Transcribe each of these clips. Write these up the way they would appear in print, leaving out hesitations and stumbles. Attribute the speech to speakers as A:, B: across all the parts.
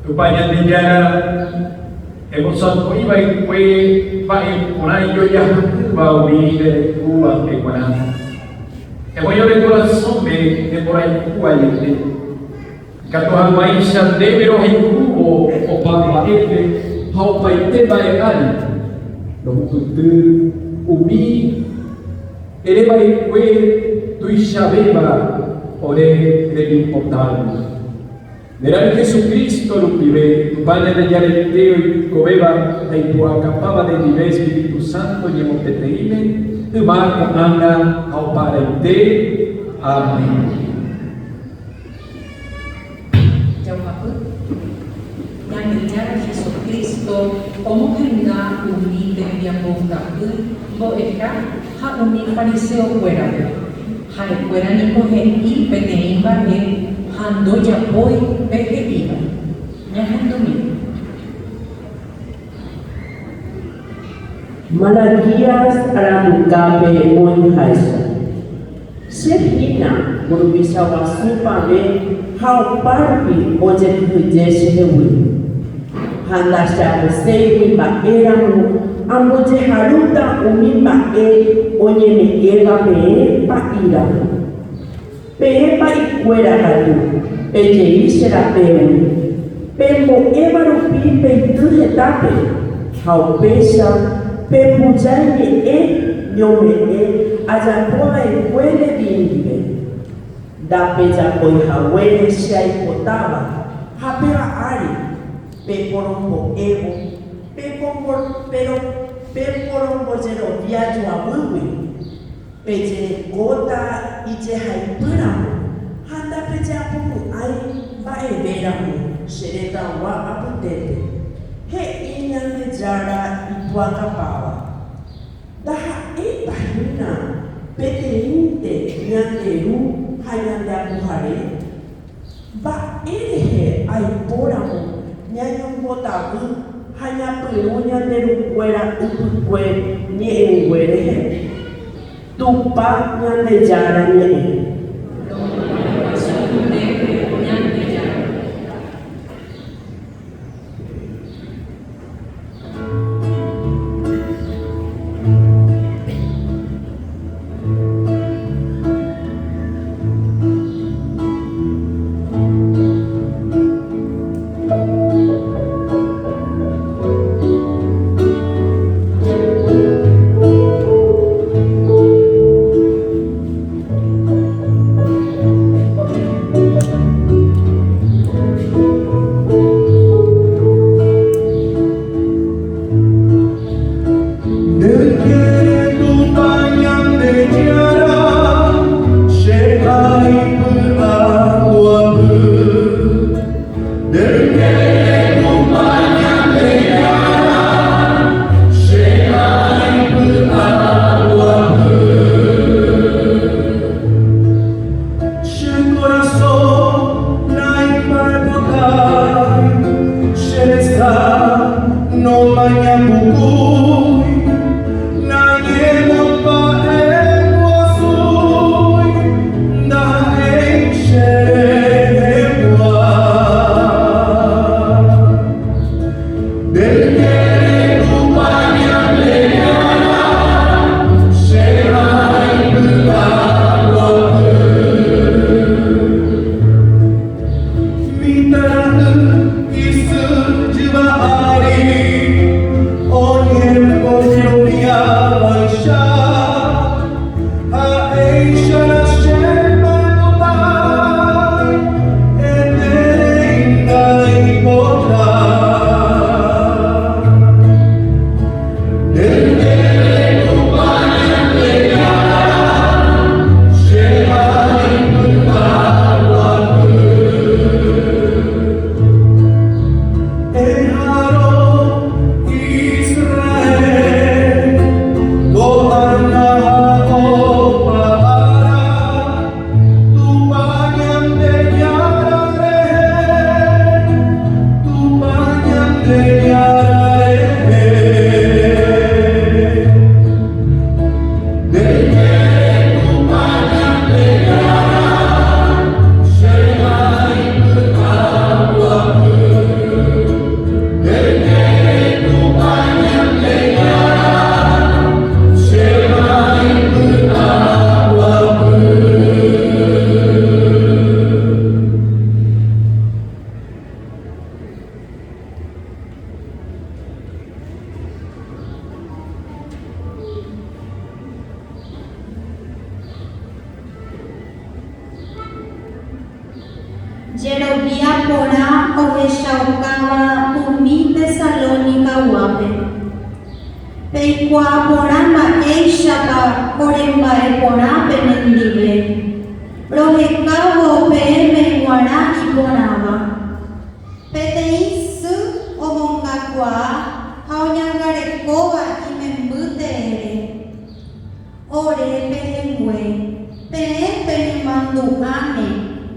A: Rupanya negara emoson ko iba kwe baik mulai yo ya bawi de kuwa ke kwana. Emo yo de corazón de por ahí kuwa yende. Katuhan maisha de pero hay kubo o pamba ete hau paite bae ali. Lo mutu umi ere bae kwe tuisha beba ore de importante. Verán Jesucristo lo privé, tu Padre de Yareteo y Cobeba, de tu acapaba de Dive Espíritu Santo y Emoteteime, tu Marco Anga, ao Parente. Amén.
B: Nyanya Jesucristo, como henga uni de Biambonga, boeka, ha uni fariseo fuera, ha fuera ni coge y peneimba Hando ya voy vegetiva, ya hando mi.
C: Malaquias aramucape onhaisa. Serhina burbisa wasupa me hau parpi oje hujeshi hewi. Handa shakusei baeramu amboje haruta umimba onye me eva me pairamu. Pepa y cuera hatu, ella isera peun, pembo evaru pipe y tujetape, hau pesa, pembujaine nyome ajapoa y huele bindive. Da peja koi hawele shai potaba, hapera ari, peporombo evo, peporombo zero viaggio a wiwi. Peje gota ije hai puramu, handa peje apuku ai bae veramu, sereta wa aputete. He inyande jara ituaka pawa. Daha bahina, pete inte nyande ru hayande apuhare. Ba erehe ai poramu, nyanyong botabu, hanya peru nyande ru kuera upukwe nye uwerehe. Tupa nyande jara nye.
D: porã ohechaukáva umi Tesalonica guape. Peikuaa porã mba'éichapa oremba'e porã penendive. Rohekávo peẽme g̃uarã iporãva. Peteĩ sy omongakuaa ha oñangarekóva imembyte ere. Ore peẽngue, peẽ penemandu'áne,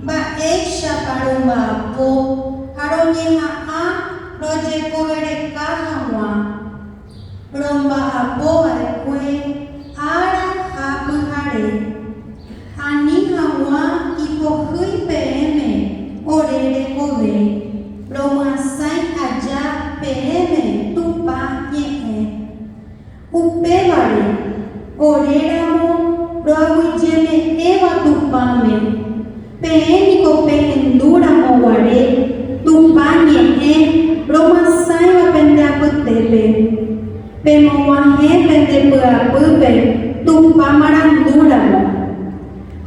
D: mba'éichapa romba'apo ha roñeha'ã rojekovereka hag̃ua. Romba'apova'ekue ára ha pyhare. Ani hag̃ua ipohýi peẽme ore rekove. Romyasãi aja peẽme tupa ñe'ẽ. Upévare oréramo roaguyjeme'ẽva tupãme. Peẽniko pehendúramo guare tupa ñe'ẽ romyasãiva pendeapytépe. Pemog̃uahẽ pendepy'apýpe tupa marandúramo.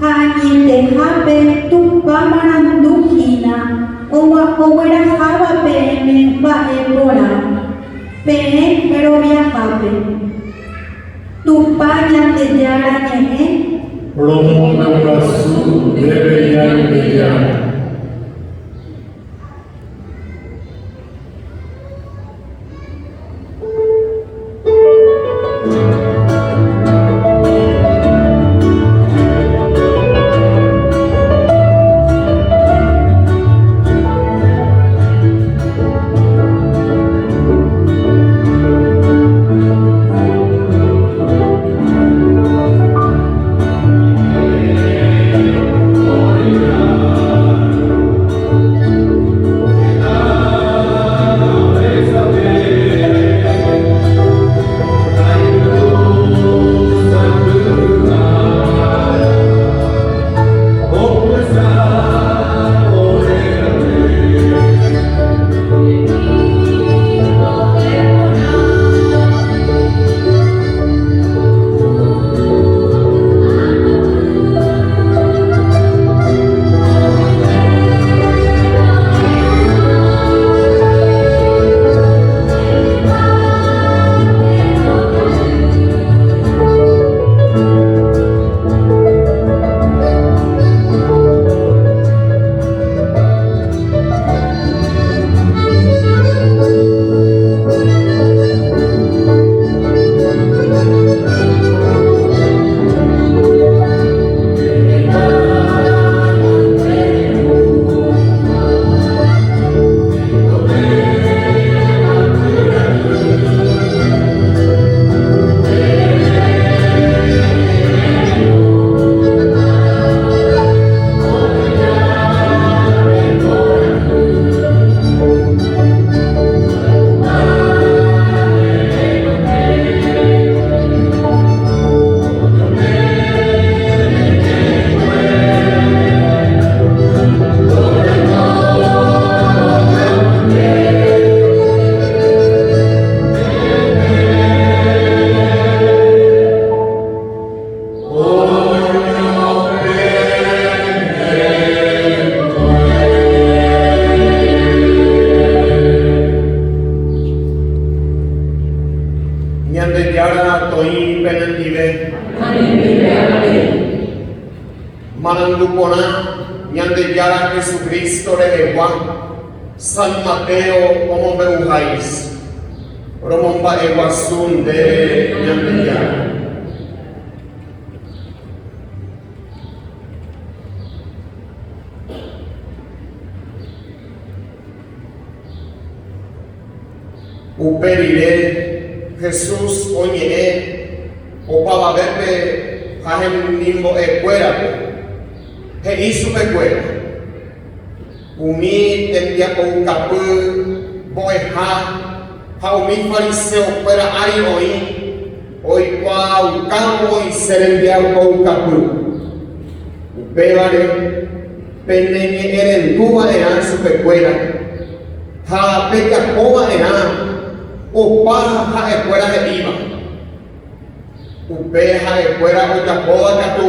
D: Ha añetehápe tupa maranduhína ogueraháva peẽme mba'e porã. Peẽ roviahápe. Tupa Ñandejára ñe'ẽ.
E: Romona Guaçu deveria enviar.
F: Manandupona, Ñandeyara Jesucristo de Juan, San Mateo, como Beujais, Romomba Eguazún de Ñandeyara. Uperire, Jesús oñe, opaba verbe, jajem nimbo ecuera. He hizo pecuera. Umi tendía con capú, boeja, ha umi fariseo fuera ari hoy cuau campo y serendía con capú. Bebare, pendeñe erentuba eran su pecuera. Ha peca coma eran, o paja ha ecuera de iba. Upeja ecuera o tapoa catu.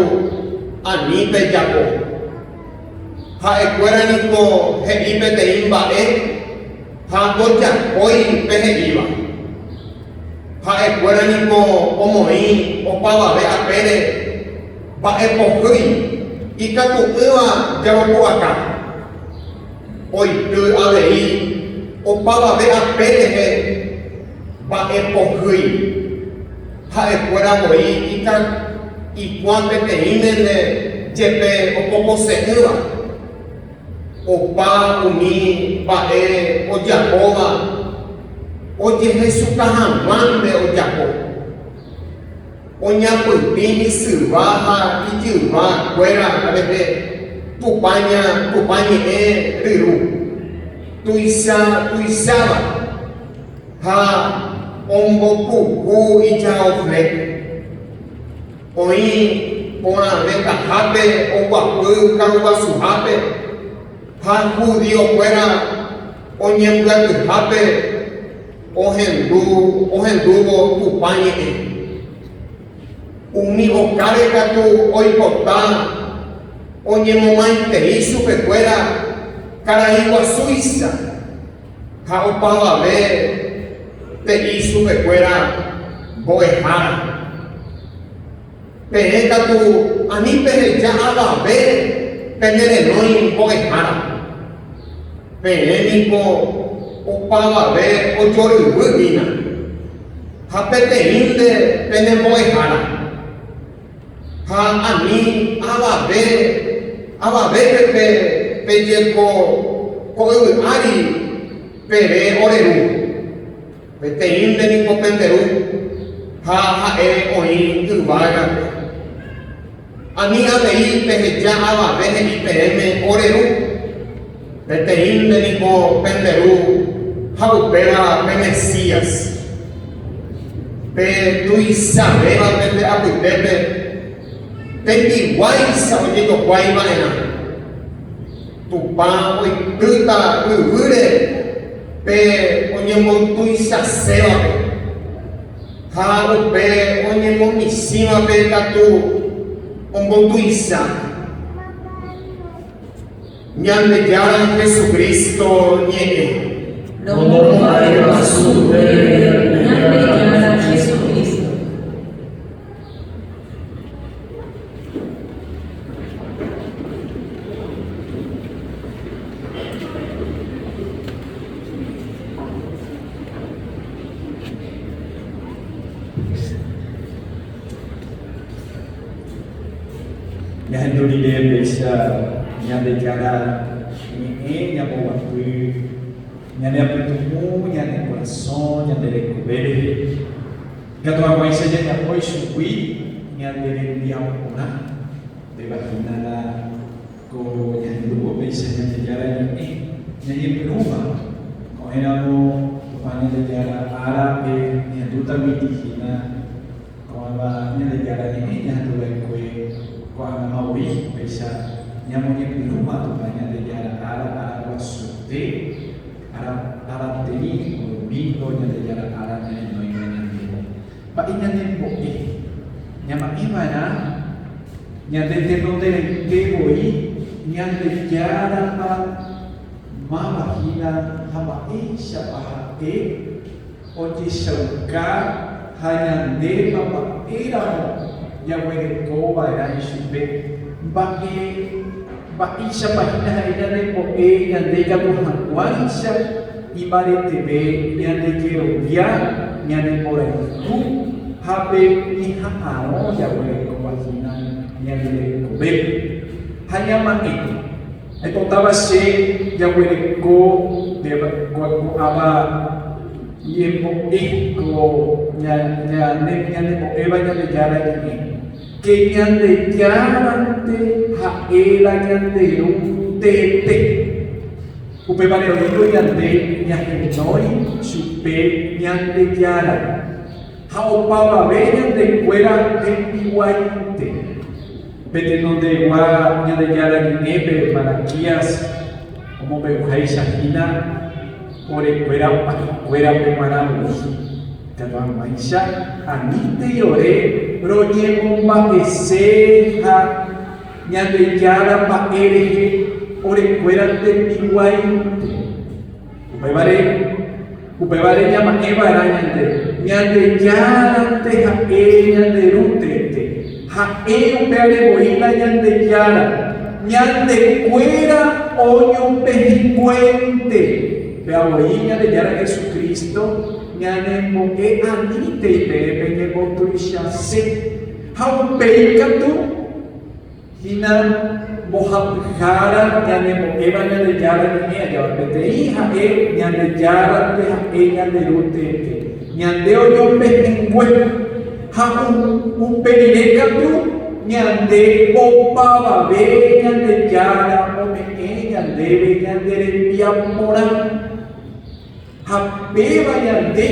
F: Anite Jacob. ha'ekuéra niko he'i peteĩ mba'e ha ojakói pehe'íva. Ha'ekuéra niko omoĩ opavave apére mba'epohýi ikatu'ỹva jaroku'aka oity avei opavave apérehe mba'epohýi. Ha'ekuéra voi ikuã peteĩmende jepe opopose'ỹva opa umi mba'e ojapóva ojehechuka hag̃uánte ojapo oñapytĩ isyva ha ijyva kuéra rehe tupa ñe'ẽ ryru tuicháva ha ombopuku ijaofle oĩ porãve tahápe oguapy karuguasuhápe ha judíokuéra oñembyatýhápe ohendúvo tupa ñe'ẽ. Umi okáre katu oipota oñemomaitei chupekuéra karai guasuicha ha opavave te'i chupekuéra mbo'ehára. Peẽ katu ani peheja avave penerenói mbo'ehára. Peẽ niko opavave ojoryvýhina ha peteĩnte penembo'ehára. Ha ani avavépe pejeko ko'yvy'ári pere oreru peteĩnte niko penderu ha ha'e oĩ yvága. Ani avei peheja avave he'i peẽme oreru peteĩnte niko penderu ha upéva pe Mesías pe tuichavéva pende apytépe tembiguáicha ojejokuáiva'erã tupa oitýta yvýre pe oñembotuichasévape ha upe oñemomisivape katu ombotuicha. Ñandejára Jesucristo ñe'ẽ.
B: Ñandejára Jesucristo.
A: Ñahendurire pecha ñandejara ñe'ẽ ñambovapy ñandeapytumu ñande corazón ñanderekuvére ikatu'ag̃uáicha ñandapói chugui ñanderembi'u porã ndevahína ko ñahendúvo péicha ñandejara ñe'ẽ ñañepyrũva ko'ẽramo opa ñandejara árape ñahendúta mitihína ko'ãva ñandejara ñe'ẽ ñahenduva'ekue ko'ãnga'ãvoi péicha ñamoñepyrũma tupa ñandejara ára guasuete arateĩ domingo ñandejara ára ñañoĩva ñande mba'e ñanembo'e ñama'ẽva'erã ñande tenonderetevoi ñandejárapa mavahína ha mba'éichapa ha'e ojechauka ha ñandépa mba'éramo jaguerekova'erã ichupe mba'éichapahína ha'e ñandembo'e ñande japohãkuáicha imbareteve ñandejerovia ñandemborayhu ha pe ñeha'ãrõ jaguerekovahína ñanderekovépe ha ñama'ẽ aipotáva che jaguereko ko'ãva ñembo'e ko ñandembo'éva ñandejára ñe'ẽ que ñandejárante ha'éra ñanderu teete upévare oído ñande ñahenói chupe ñandejára ha opavave ñandekuéra hembiguaite petenondegua ñandejára ñe'ẽpe Malaquías omombe'uháichahína orekuéra opahikuéra pe Maramuji katu'ag̃uáicha aníntei ore roñemomba'ese ha ñandejára mba'e rehe orecuerante igual. Upevare llama Eva arañante. Ñande yarante jae ñande rutete. Jae upeare boila ñande yara. Ñande cuera oño pejicuente. Vea boila de yara Jesucristo. Ñande moque anite y pepe que botuishase. Haupeica tu. Hina mohapjara ñande moqueba ñande yara niña ya pete hija ñande yara te ñande rute ñande oyo pejengüe ha un perireca tu ñande opa babe ñande yara ome ñande ñande piamora ha beba ñande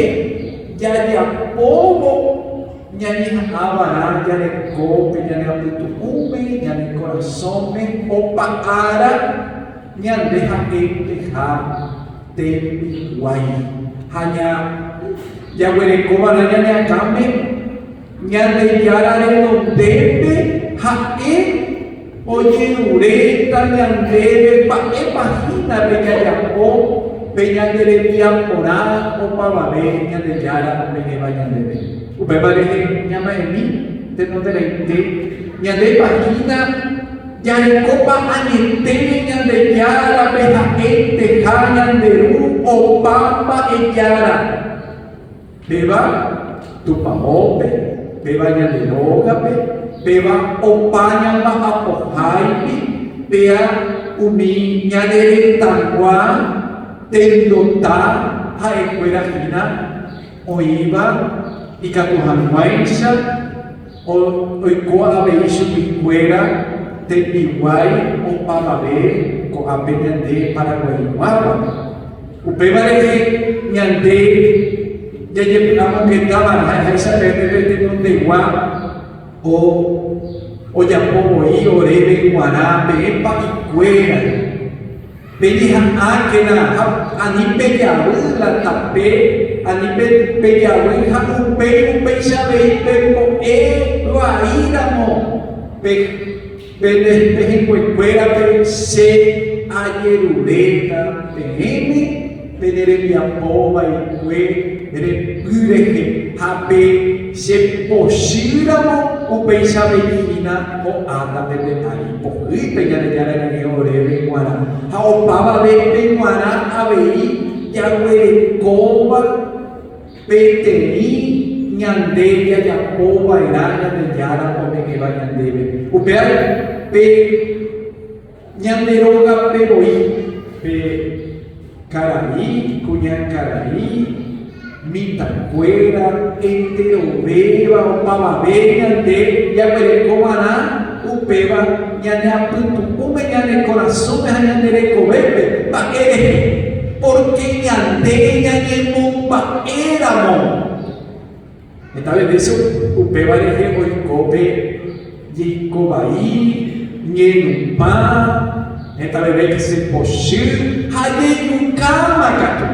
A: ya pobo ñane abara, ñane cope, ñane aputucume, ñane corazón, opa ara, ñane jaque, te guay. Haña, ya huele coba la ñane acame, ñane yara de donde, jaque, oye dureta, ñane, pae pagina, peña yapo, peña de piamporada, opa babe, ñane yara, peña bañane. Upevare llama en mí, te no te la inte, ñande pagina, ñande copa anete, ñande yara, peja ente, ñande ru, o papa e yara. Beba, tu pamope, beba ñande logape, beba opaña ma apojaipi, bea umi ñande tangua, tendota, jaecuera gina, oiba, y Catujanuaisha, o Oikoa Beishu Picuera, Tepiguay, o Pamabe, Coapeñande, Paraguayuapa. Upevare, Ñande, ya llevamos que estaba, esa vez de Gua, o Yapoboí, o Rebe, Guarabe, Papicuera. Benija Áquena, Anipe la tapé. Anipe peyawe ha upe sabe pepo lo aíramo pejecuecuera pe se ayerureta pejeme penerepiapoba y cue repureje hape se posíramo upe sabe hina o anda pede ahí poquí peñare yara que orebe guara ha opaba de peñara abei yagüe coba peteni ñande ya yapoba iraña de yara pone que va ñande upea pe ñande roga pe boi pe caraí cuña caraí mita cuera entero beba o pava be ñande ya puede comana upeba ñande apuntu ume ñande corazón ñande recobepe pa que porque ñande ñande mumba éramos. Esta vez eso, upeba de oikope, yikobai, ñenumpa, esta vez que se poshir, hayeyukama katu.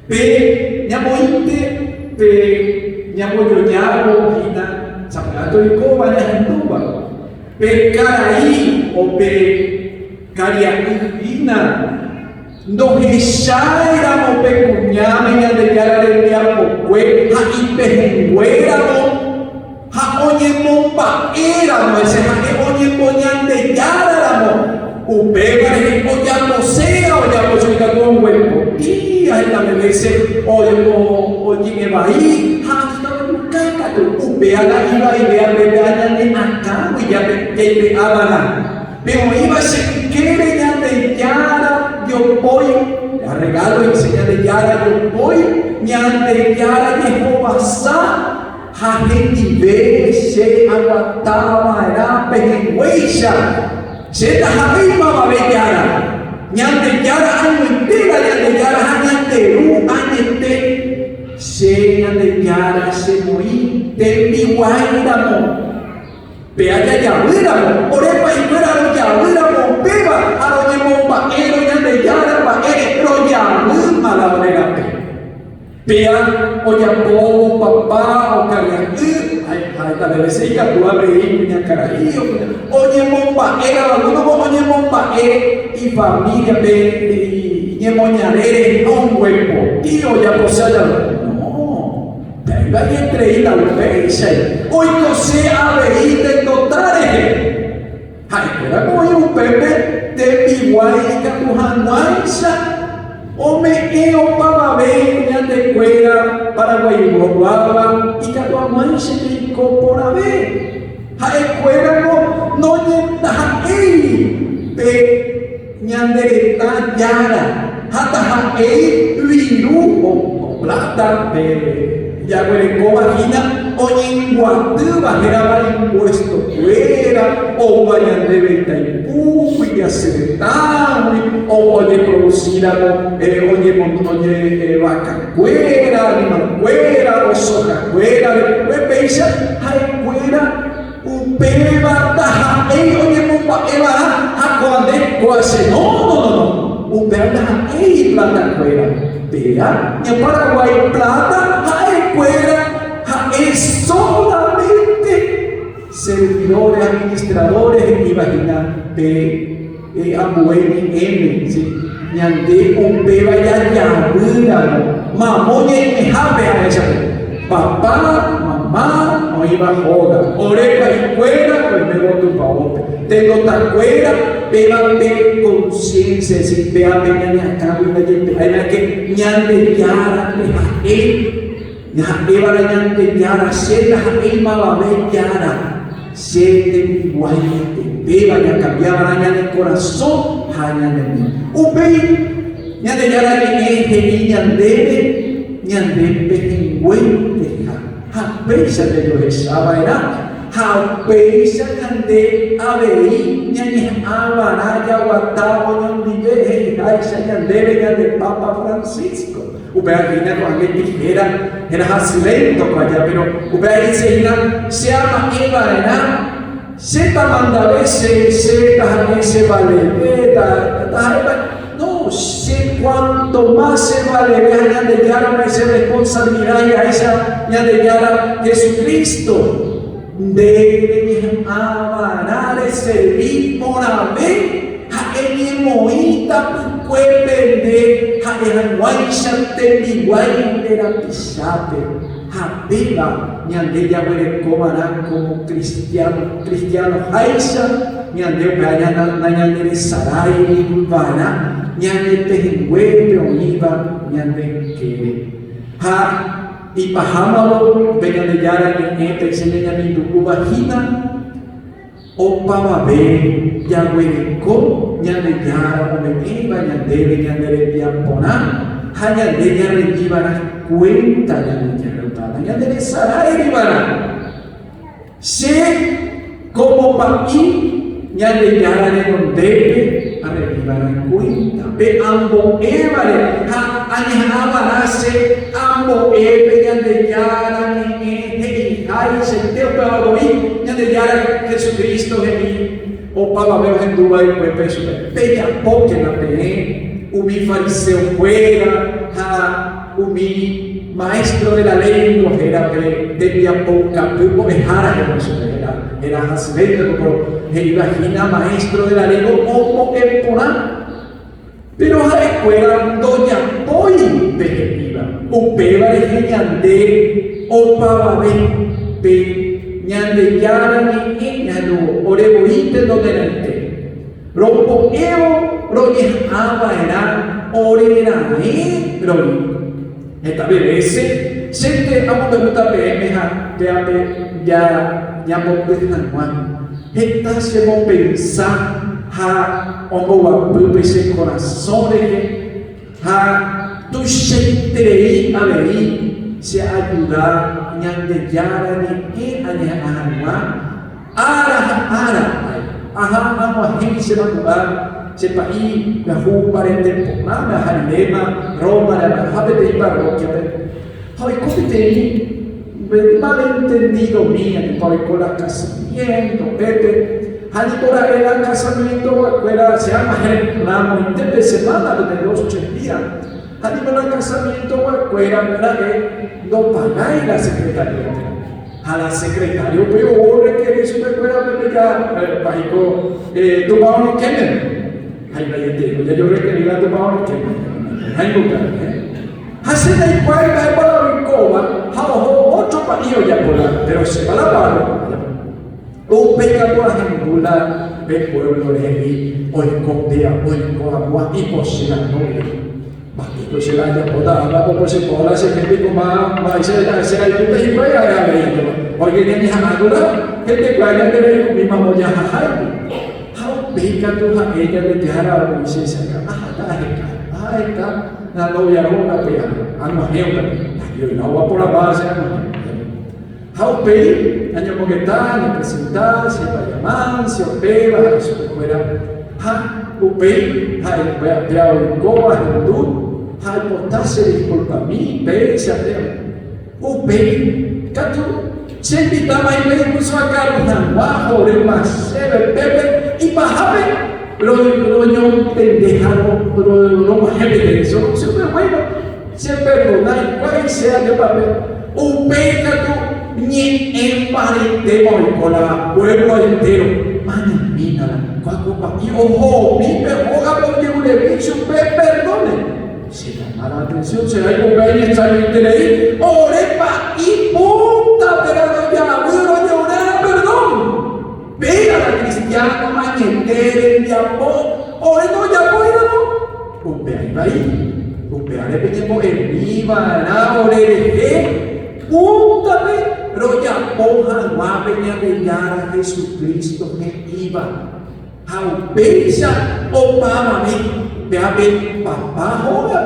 A: Pe ñamoite, pe ñamoyoñabo, hina, saplato ikoba, ñahenduba. Pe caraí, o pe cariacuina. No éramos pecuñame ya de yara de diablo cue ha ipejenguéramos ha oye momba éramos ese ha que oye poñan de yara upega de oya sea oya posea con huevo y ahí también dice oye me va ahí ha caca tu upea la iba y vea bebé allá de acá y ya te abana pero iba a ser que ya de yara yo voy a regalo y enseña de yara yo voy ñande yara Jehová sa gente ve se aguantaba era pejehueisa se tajabima va a yara ñande yara año entera ñande yara ñande ru añete se ñande yara se morí te pihuairamo pe allá yahuiramo orepa y fuera lo yahuiramo peba a lo llevó ero ñande yara paere pero yahuma la orega pe pea o yapo papá o cariacu tal vez se tú abre y puña caraío, oye momba, era alguno oye momba, y familia, y ñemoñarere, un huevo, tío, ya posaya, no, pero iba a entre la upecha, hoy no se abre y te encontraré, ay, era como un pepe de mi guay, que tu januaiza. O me eo para ver ya de cuera Paraguay guapa y cada amanhã se me incorpora ver a escuela no nyenda ei pe nyandereta yara hata ei viru o plata de ya huele vagina o ñenguatu bajera impuesto fuera o vayan de venta y ya se vetán o oye producir algo oye vaca fuera animal fuera o soja fuera después pensa hay fuera un peba taja oye momba eva a cuando hace no un peba taja plata fuera vea en Paraguay plata hay fuera es solamente servidores, administradores, imagina, de Ambueni M, ¿sí? Ñande un beba ya mamón y jabe a esa papá, mamá, no iba a joder, oreja y fuera, pues me voy tu favor. Tengo tan fuera, beba de conciencia, si vea, venga ni acá, venga que ñande yara, Eva la yara, siete el malabe yara, siete guayete, beba ya cambiaba la de corazón, hanya de mí. Upei, ya de yara que ñandebe en güey, peisa de lo estaba era, peisa ñande abei, ñani abaraya guatabo, ñande ñandebe ñande Papa Francisco. Ubeagina con alguien era silento para allá, pero Ubeagina se llama Eva, se manda veces, se vale, no sé cuánto más se vale, ya de Yara esa responsabilidad y a esa ya de Yara Jesucristo debe amarar servir por haber. Haeni moita puede haeranguaisha tembiguay de la pisape habeba ñande ya huele comarán como cristiano haisha ñande vaya ñande de saray vana ñande pejengüe peoniva ñande que y pajámalo vengan de yara ni ente se le llaman tu vagina o para ver ya huele con ñande yara o metiba ñande ñande piampona ñande ñande llevará cuenta ñande de saray llevará sé como para ti ñande yara de donde arribará cuenta pe ambo evare añabarase ambo ñande yara ni ay se te pero ñande yara Jesucristo de mí o para ver en Dubái pues peso pella porque la pegué umi fariseo fuera umi maestro de la ley era de via poca pupo dejara que era hasbete pero imagina maestro de la ley como que porá pero a la escuela doña poi pejetiva upeba de ñande o para ver ñande yara ni ñando oreboite donde nante rompo evo roye aba era orera roi esta vez siente amo de puta pm ya monte na Juan esta se mo pensar ongo wa pupe ese corazón de tu sentirei avei se ayudar ñande yara ni ara amo gente se va a jugar se paí la jugar en temporada la halema Roma la habete y parroquia hoy cómo malentendido mía por la casamiento Pepe por el casamiento se llama el ramo de semana de los 8 días Anima el casamiento cualquiera, ¿verdad? No pagáis la secretaría. a la secretaria peor que su recuerda de ya bajo tu pao que hay la gente ya yo requerí la tu pao que hay lugar hace la igual la para ricoba hago otro partido ya por la pero se va la para un pecador angula ve pueblo de hoy copia hoy coagua y posila no Bakit sila niya po dahil po si Paula si hindi ko sila yung tayo ba yan o ganyan niya ako na hindi ko ayan nila yung lima mo niya hahay how big ka to ha ella de tihara o isisa ka dahil ka naloya ko na po yan ang mahiyaw ka yun nawa po na base how big anyo mo kita ni presentar si payaman si opera si opera ha upay ha ipayaw ko hindu ha importância para mim beijo até o bem catu sempre tá mais bem com sua cara na rua o marcelo bebe e barrabe lo não pendejado lo não é isso super bueno se perdonar qual seja de papel o bem catu ni emparentemos con la pueblo entero manamina kwa kwa y ojo mi perroga porque un bicho perdone se llama la atención, se da un baile está en ahí, orepa y punta, pero ya llorar, perdón. Vea la cristiana mañetera, el diablo, ore no, ya no. Upea ahí, upea le pedimos el viva, la ore punta, pero ya ponja, no venía de a Jesucristo que iba. Aupecha, opama, vea, papá, joga,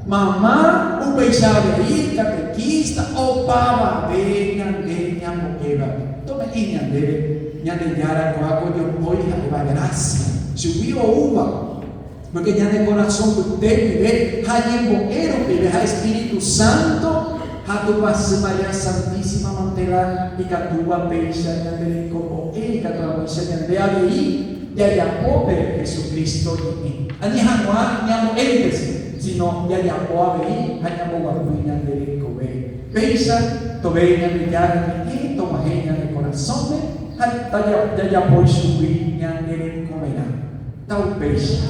A: mamá, un paisaje ahí, catequista, opama, vengan, moqueva. Tome niña de yara, coaco, yo voy a la gracia. Subió uva, porque ya de corazón usted vive, hay moquero, vive a Espíritu Santo, a tu paz María Santísima Mantela, y catuba peixa, ya de como él, catuba peixa, ya de ahí. Ya pobre Jesucristo ini. Ani hanwa nyamo entes, sino ya po abi, hanya mo wapunya de kobe. Pensa, tobeña de ya ni to mahenya de corazón, hasta ya po subir nya de komena. Tau pensa.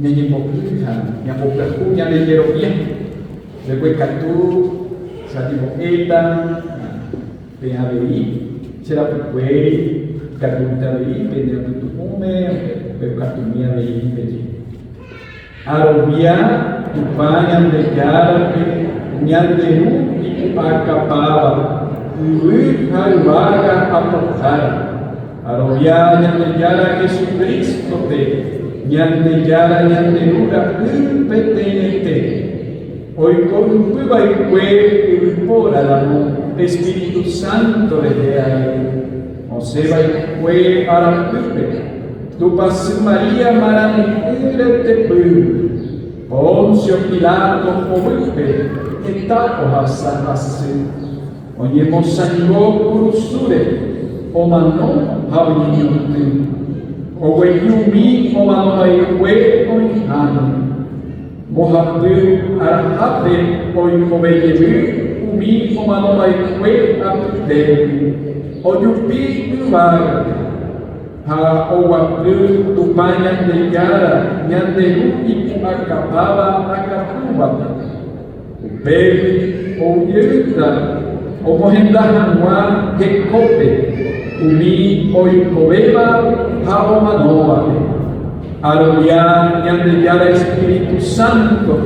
A: Nyanyi mokuhan, yang mokuhan yang lejerokian, lepas katu, sati mokuhan, PABI, será PQI, katu TABI, pendek tutu ume, katu MIABI, pendek. Arobia, tupanya negara, nyanderu, ipakapava, uiharuaga apokhara. Arobia, negara Jesucristo te. Ñande yara ñande nura impetenete hoy con cueva y cue por alamo Espíritu Santo le dé a él o se va y cue a la pupe tu pas María maranigre te pu Poncio Pilato obupe eta ohasa hasse oye mosango kurusure o mano habiniyote o weyumi o manoaiwe o ihano mohabu arahabe o ikobeyebu umi o manoaiwe apute o yupi uvaga ha o wapu tupanya de yara nyanderu iku akapava akatuba upevi o yuta o mohendahanwa hekope umi o ikobeba Habo Manova, Arobia, Yandeyara Espíritu Santo,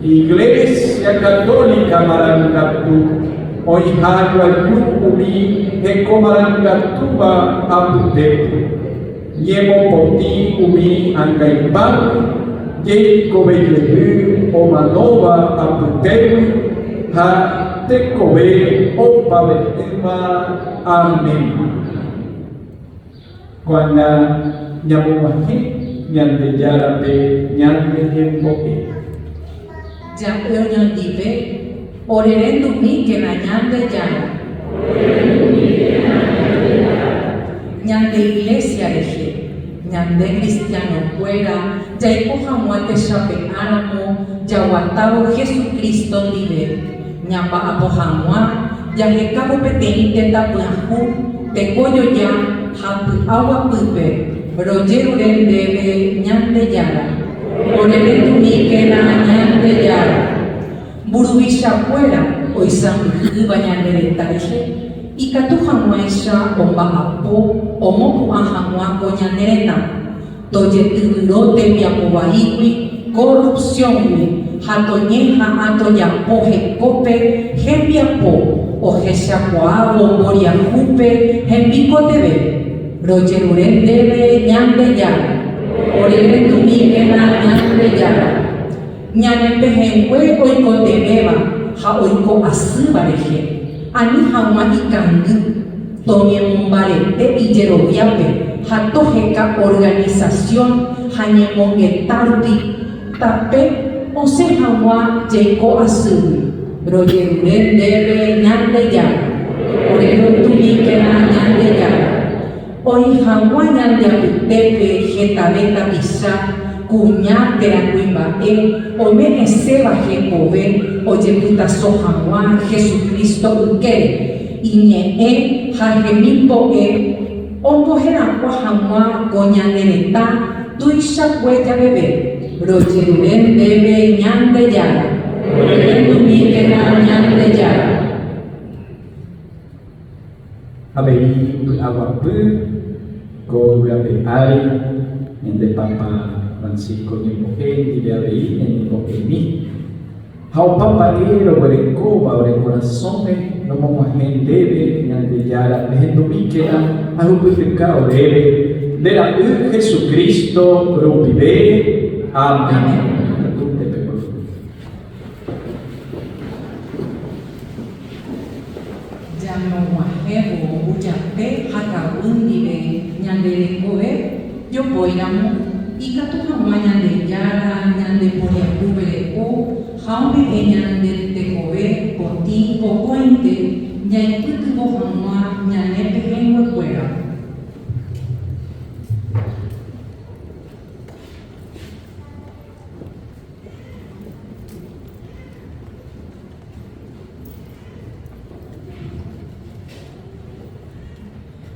A: Iglesia Católica Marangatu, Oihayo Ayukumi, Eko Marangatuba Abutepu, Yemo Poti Umi Angaipan, Yeiko Beylebu, Omanova Abutepu, Ha tekobe opa betemba amen. Kuana nyamumahi nyande jarabe nyande hemboke.
B: Ya dive orerendo mi que na ñande ya. Ñande iglesia eje, ñande cristiano fuera, ya ipoja muate chape áramo, ya guatabo Jesucristo dive, ñamba apojamua, ya recabo petenite tapuajú, te coyo ya, hapu agua pupe, brojero debe ñande yara, orerendo mi que na ñande yara. Burubisha fuera, hoy san bañande de taje. Y katuhamuaisha omba apo omoku ahamua coñanereta toye tiburote piapobaigui corrupción hatoñeja atoyapoje cope jepiapo ojechapoa bomboria jupe jembico tebe royeruren debe ñande ya orere tumíquena ñande ya ñanepe jengüe oikotebeba ha oiko asíbareje ani hawa ikangu tomie mumbarete y yeroviape hatojeka organización hañemongetarti tape ose hawa jeko asui royeruren debe ñande ya orero tumikena ñande ya oi hawa ñande apitepe jetabeta bisa kuña terakuimbae ome eseba jekobe oye puta sojawa Jesucristo ukere iñe hajemimbo ombojera kuahamua goñanereta tuisha huella bebé royeruren debe ñande yara orendumikena ñande yara
A: Abei aguapu ko abe ari ende papa Francisco ni mujer ni abei ni mujer ni hau papagero berenco baure corazón no mo debe ñande yara endumikena ahupuka orere de la Jesucristo ropibe amén.
B: Yamoajevo uyape hakaundive ñanderekoe yopoiramu ikatuhamua ñande yara ñande poriakubereko jaume ñande tekoe poti pokointe ñaipytyvohamua ñanepe hembyekuéra.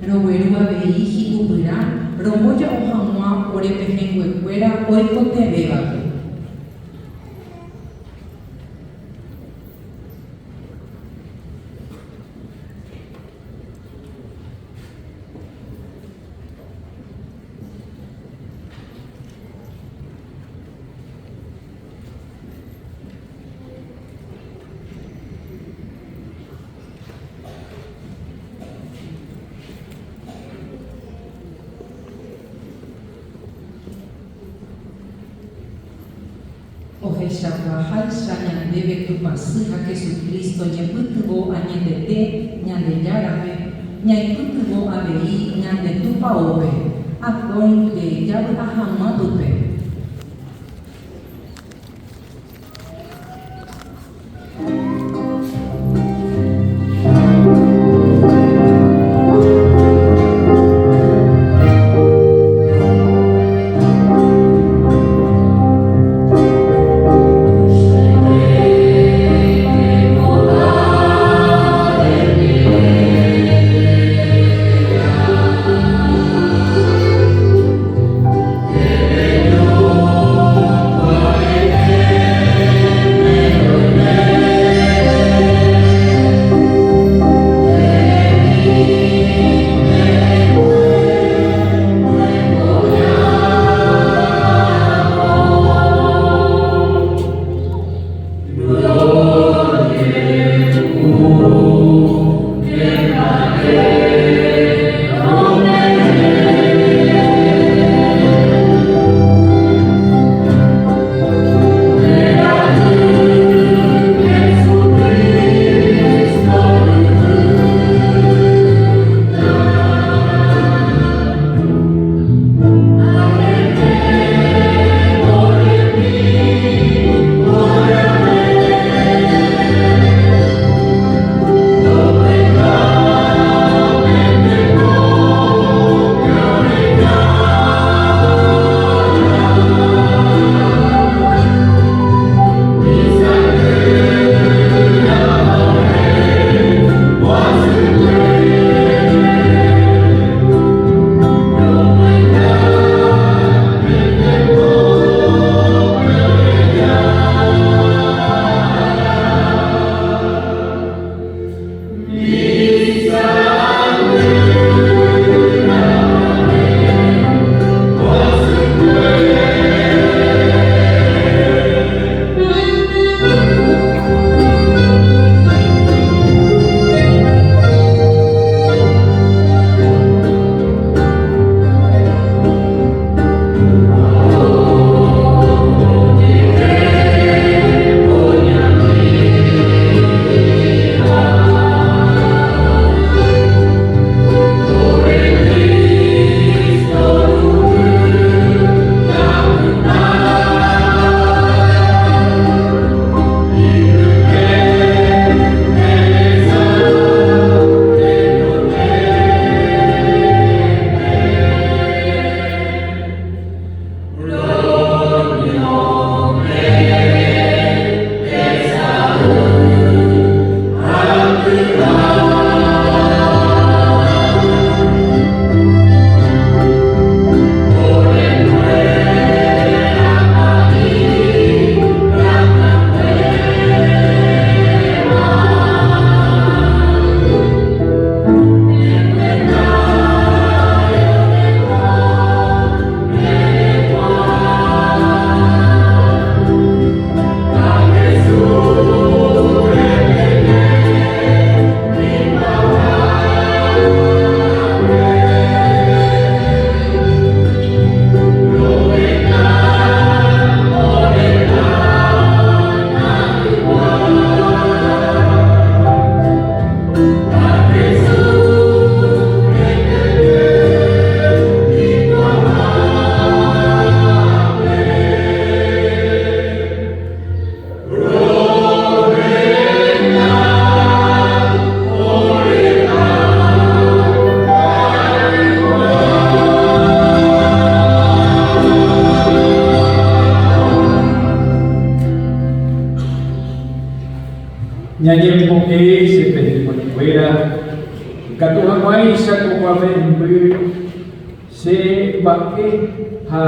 B: Rogueru avei hikupyra romboja ohamua orepehẽnguekuéra oikotevẽvape. Ohechakuaaháicha ñandéve tupasy ha Jesucristo ñepytyvõ añetete ñande járape ñaipytyvõ avei ñande tupaópe akóinte javy'ahama pype.
E: Amen.
A: Nyanyempo se fuera, Katuhamai Sakuwamen se bae ha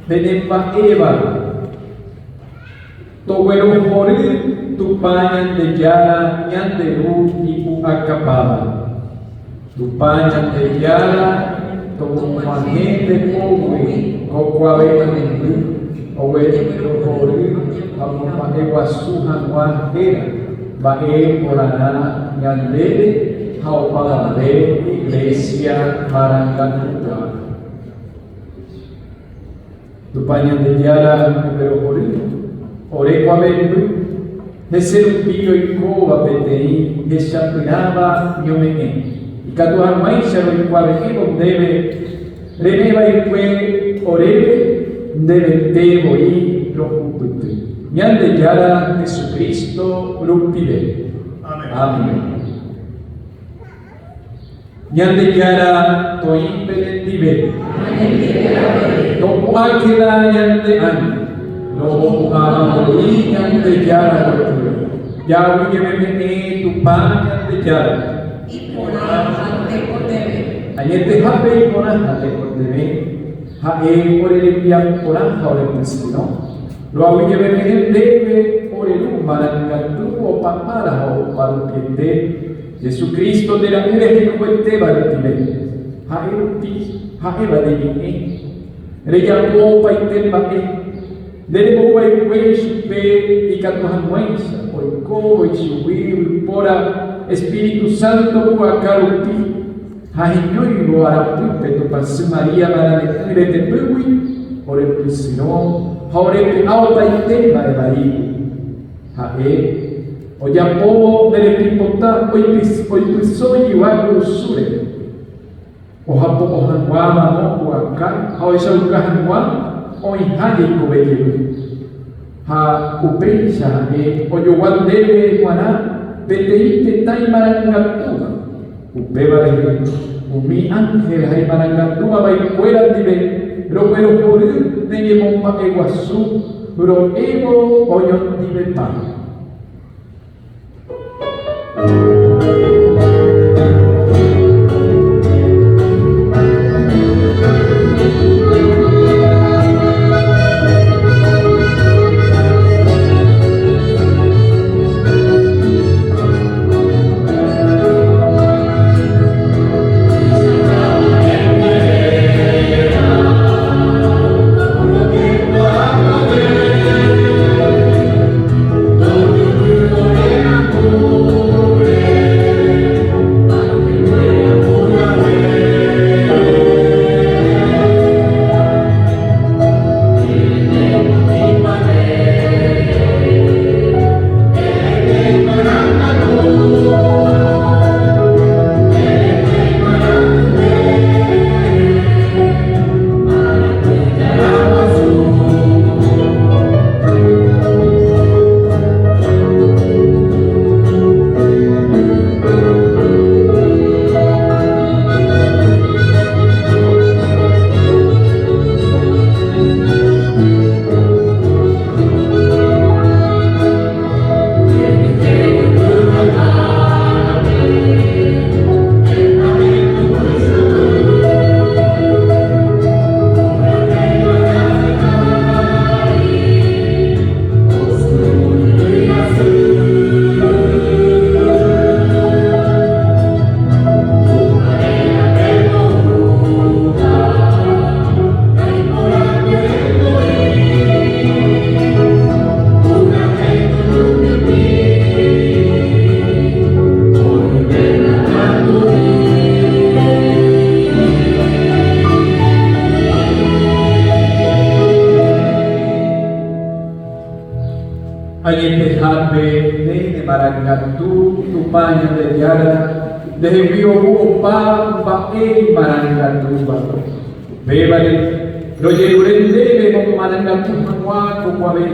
A: benemba eva. Towero hori tupanyan de yara yan de ru ipu akapaba. Tupanyan de yara tomahen de kowe kokwawe mendu owe hori hampa ewasuhan wahera bae orana yan de haupala de iglesia Maranganuga. Tupanyan de yara pero hori ore kwamendu heserupio ikoba petei heshapinaba nyomene ikatuha maisha roikwabekibo debe reneba ikwe orebe debe tebo y rokuputu nyande yara Jesucristo rupide. Amén. Nyande yara toimpele dibe tokuakila nyande an no ahori nyande yara ya uyememe tupan nyande yara anyete hape ikona hate kondeme hae ore limpian koran haore kunsino lo uyememe debe ore lumarangatu o papara o parupiete Jesucristo de la Virgen cuente baratime hae rupi hae badini reyapo paite bae debo way supe y catuhanuenza hoy como y pora Espíritu Santo cuacarupi hainoi lo arapupe to pas María para le te pui ore prisino ore auta itema de María hae o ya povo de pipota hoy soy igual sure o hapo o hanwama no cuaca hoy soy hanwama o haje kubekelu ha upeisha oyowan debe wana beteite tai marangatuba upeba de umi ángel hay marangatuba bai fuera dibe lo pero por de yemomba eguasu ro ego oyon dibe pa.
F: Gloria
A: maranga tu paño de yara, de envío pa e maranga tu ba. Bébale, lo llevaré con maranga tu manua, como a ver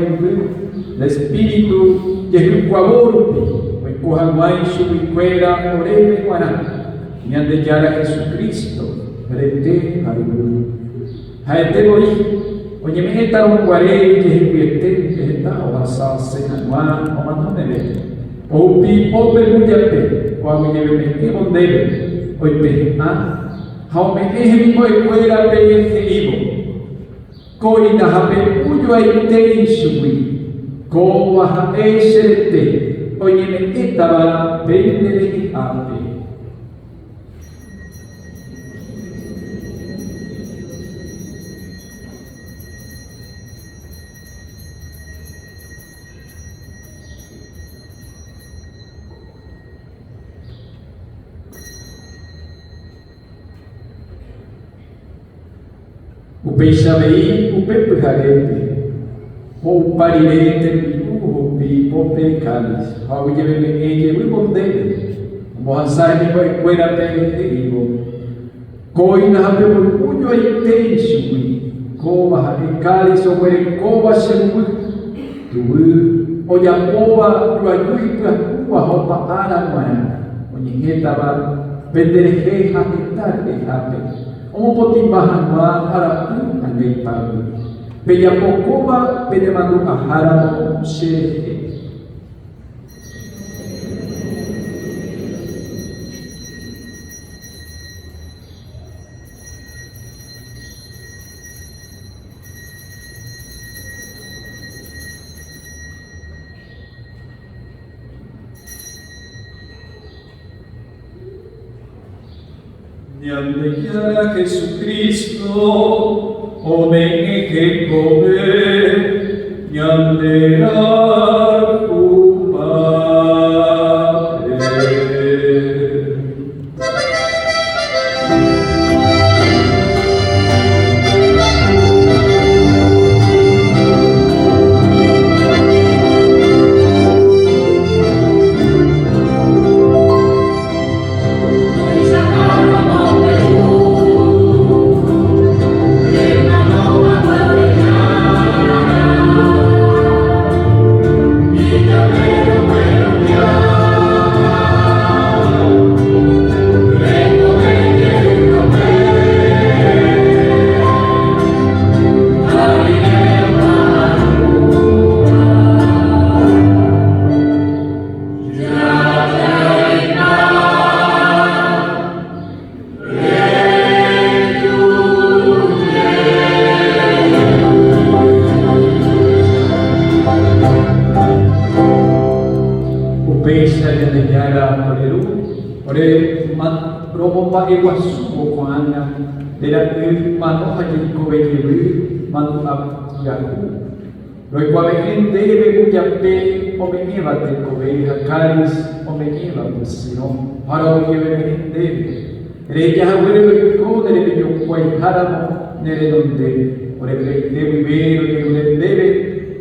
A: el espíritu, que es un guaborpi, pues cojaguay su cuera, oreme guará, y ande yara Jesucristo, rete algún. Haete voy, oye, me está un guaré, que está, o basado en anuá, o manonele, o pi, o peluyape, o a mi lleve, o debe, o pe, Haume ehe mo ekwera pe ibo. Ko ina hape uyo ai te isui. Ko waha e serete. Oye me etaba pendele ape. Upeixavei, upepujarete, ou parirete, upi, pope calis, ao yeveme, wibondele, mohasai me vai cuera pele ibo, coina hape orgulho aí teixui, cova e calis ou ele cova semu, tu, oyapoa, ruajui pra rua, roupa araguaia, onde tava, pendereje, hakitar, e hape. Omo poti bahanwa harapu andei paru. Peya pokoba pedemanu ahara shehe. Nyandekya Jesucristo, homem que come, nyandera Iguaçu com Ana, era manoja de cobequeru, manu abu. Lo igual en debe mucha pe, o me lleva de cobeja, caris, o me lleva pusino, para o que me debe. Reya huele lo que debe yo cuajáramo, nere donde, por el debe vivir, o que debe,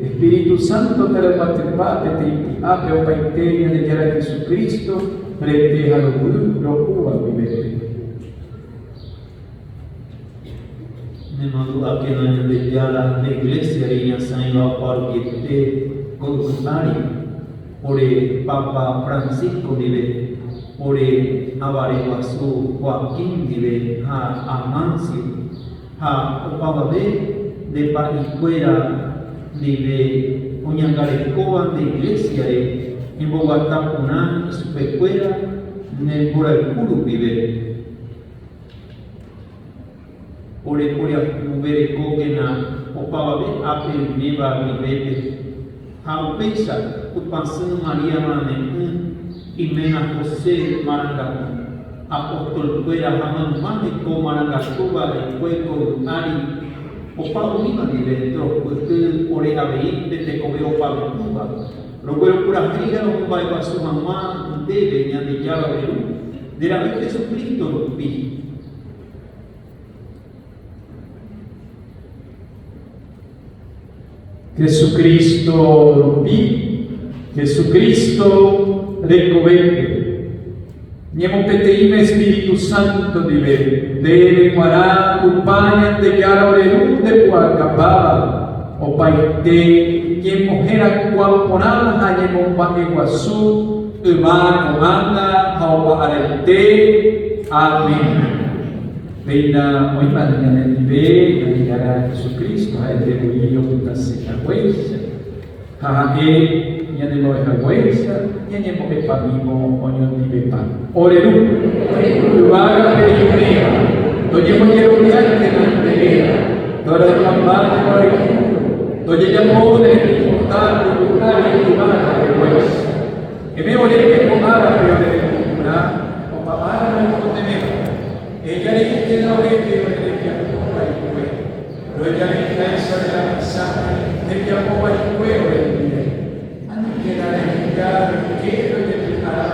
A: Espíritu Santo te la patepate, te ape o paiteria de llegar a Jesucristo, prete a lo cuba vivete.
G: Memang akhirnya di jalan iglesia yang saya pergi conductari oleh Papa Francisco nive oleh Avariguasu Joaquín nive ha Amancio ha Opavabe de Paicuera nive Uñangarecoa de iglesia en Bogotá Punan Supecuera ne por el Curu vive Ore ubere kogena opava be ape viva vivete. Ha upesa upansano Maria mane imena José maranga apostol kuera haman mane ko maranga kuba de kueko ari opava viva vivete porque ore ave te kobe opava kuba. Lo kuero pura friga no kuba iba su mamá debe nyande yaba beru. De la vez Jesucristo vi.
A: Jesucristo vi, Jesucristo de cobertura. Nyemo peteime Espíritu Santo debe guará tu paña de cara orelú de puacapaba o paite quien mujer cuamponada hanyemo paqueguazú ema comanda hawa arete. Amén. Reina muy mañana en nivel de llegar a Jesucristo a el demonio de la secuencia jajaque ya ne lo ejecuencia ya ne mo epamimo oño nive pan orelu lugar perimea doye mo quiero mirar que no te toda la parte por aquí doye ya mo de importar lugar y lugar de pues que me olé que pomara pero de una o papá no te me ella le dice la oreja y le dice a poco y fue pero ella le dice esa de la mensaje de que a poco y fue o le dice antes que la religión quiero y le dejará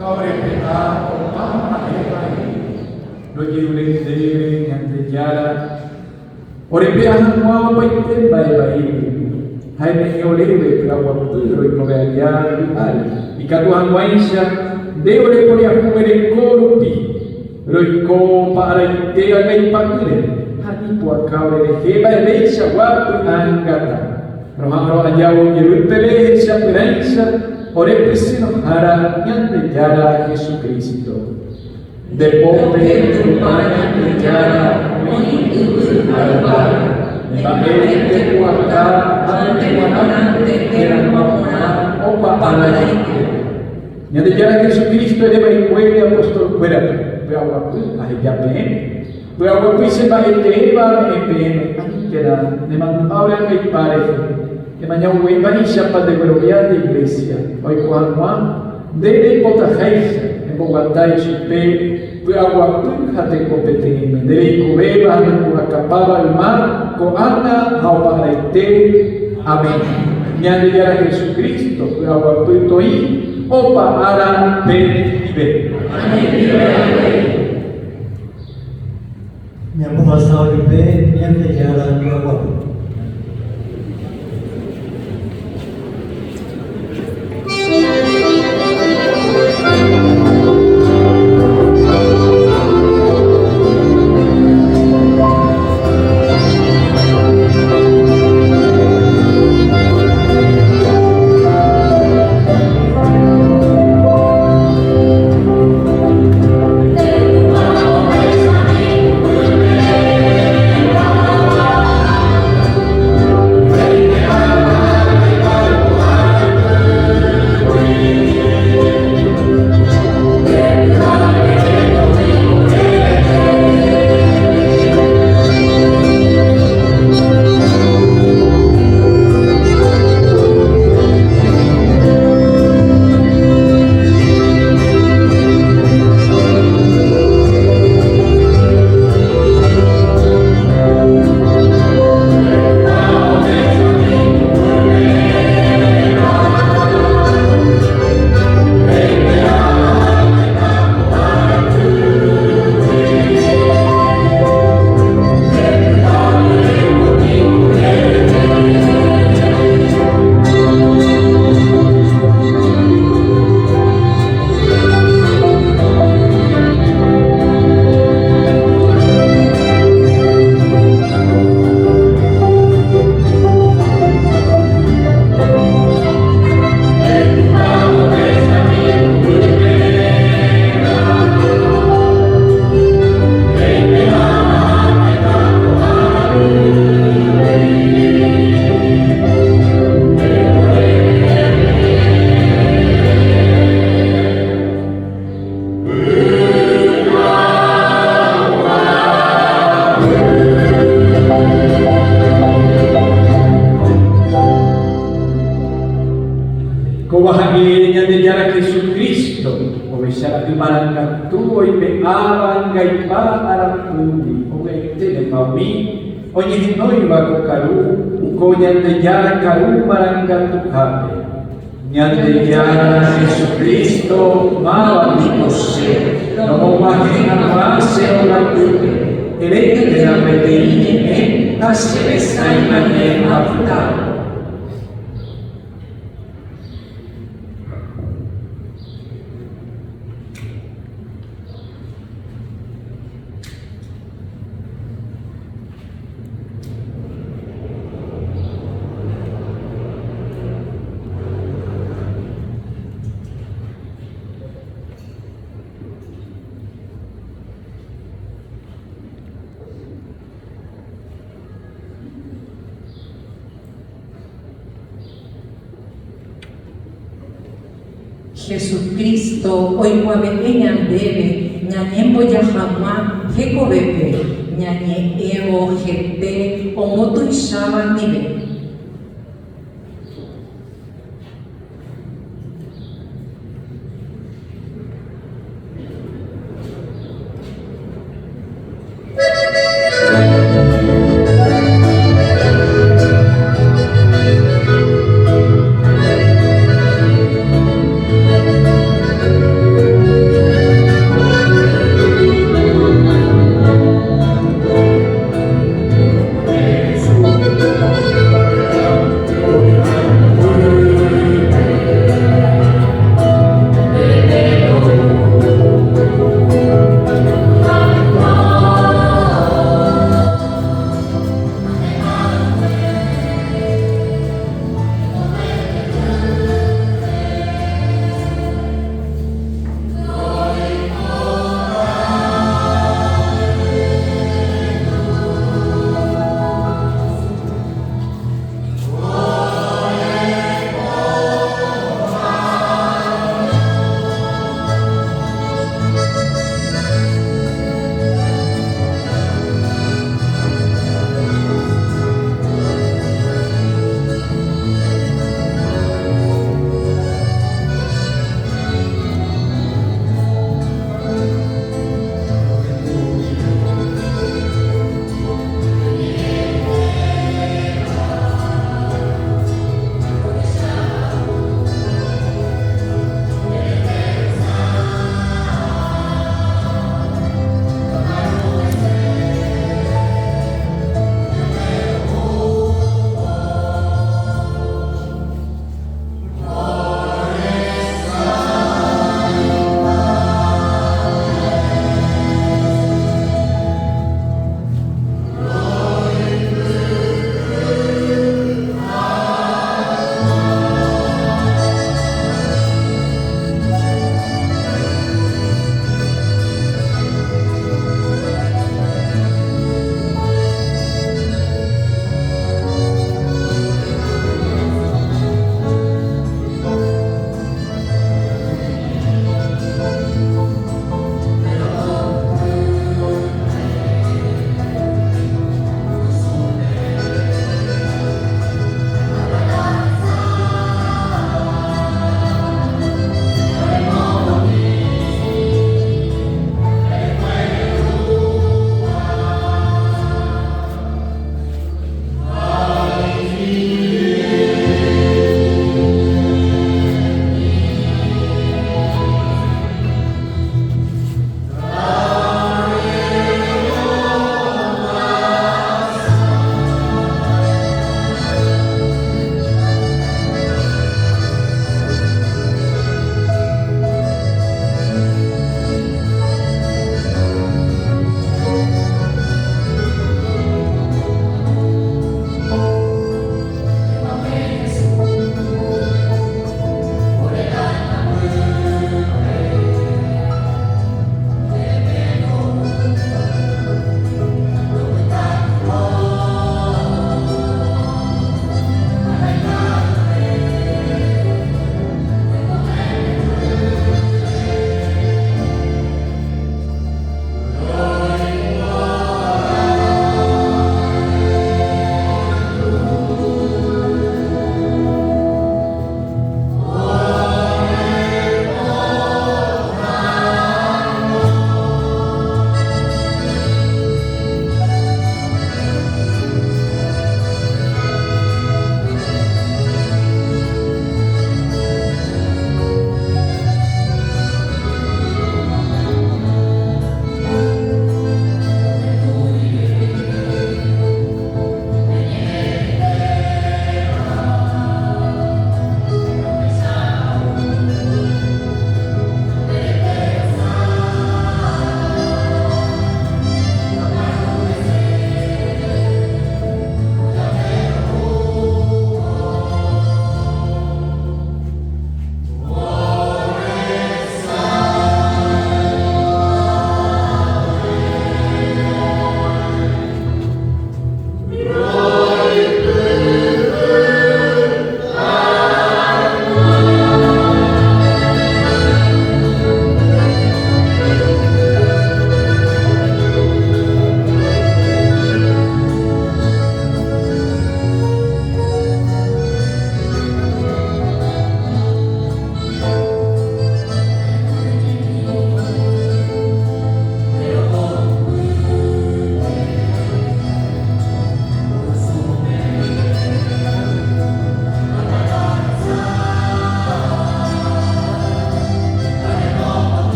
A: ahora empezar con mamá y lo quiero le debe ante yara por empezar no va a ir hay medio leve pero aguanturo y come allá y cada anguaisha debe poner a comer en corpi Roiko para idea kay pagile hadi po akaw de heba de sa wapi angata roharo ajaw yerupele sa prensa ore presino hara nyande jara Jesucristo de pobre tu para de jara oni tu alba de kuata ante wanante termona opa ala nyande jara Jesucristo de baikwe apostol kuera Berawak ahijapin, berawak se bahiteba epem, kera memang orang baik pare, emangnya uang bani siapa de glória de iglesia, hoy cuando de potajeis, embogatai supe, berawak hate competime, de cubeba anu acapaba el mar, coana hauparete, amén. Nyande jara Jesucristo, berawak toi, opa ara ben ibe.
H: Yang berasal dari yang berjalan di bawah.
A: Kubahagianya negara Jesucristo, obesar di marangkat tuoy pe awan gay pa arang kundi, o gay te kami, o nyihinoy bago karu, ko nyan negara karu marangkat tukhape. Nyan negara Jesucristo, mawamikos, namumahin ang base o latuti, elete na peteinin, asibesay na niya apta.
B: Jesucristo, hoy cuabe ñandebe, ñañembo yahama, jecobepe, ñañe evo, jete, omoto y shaba nive.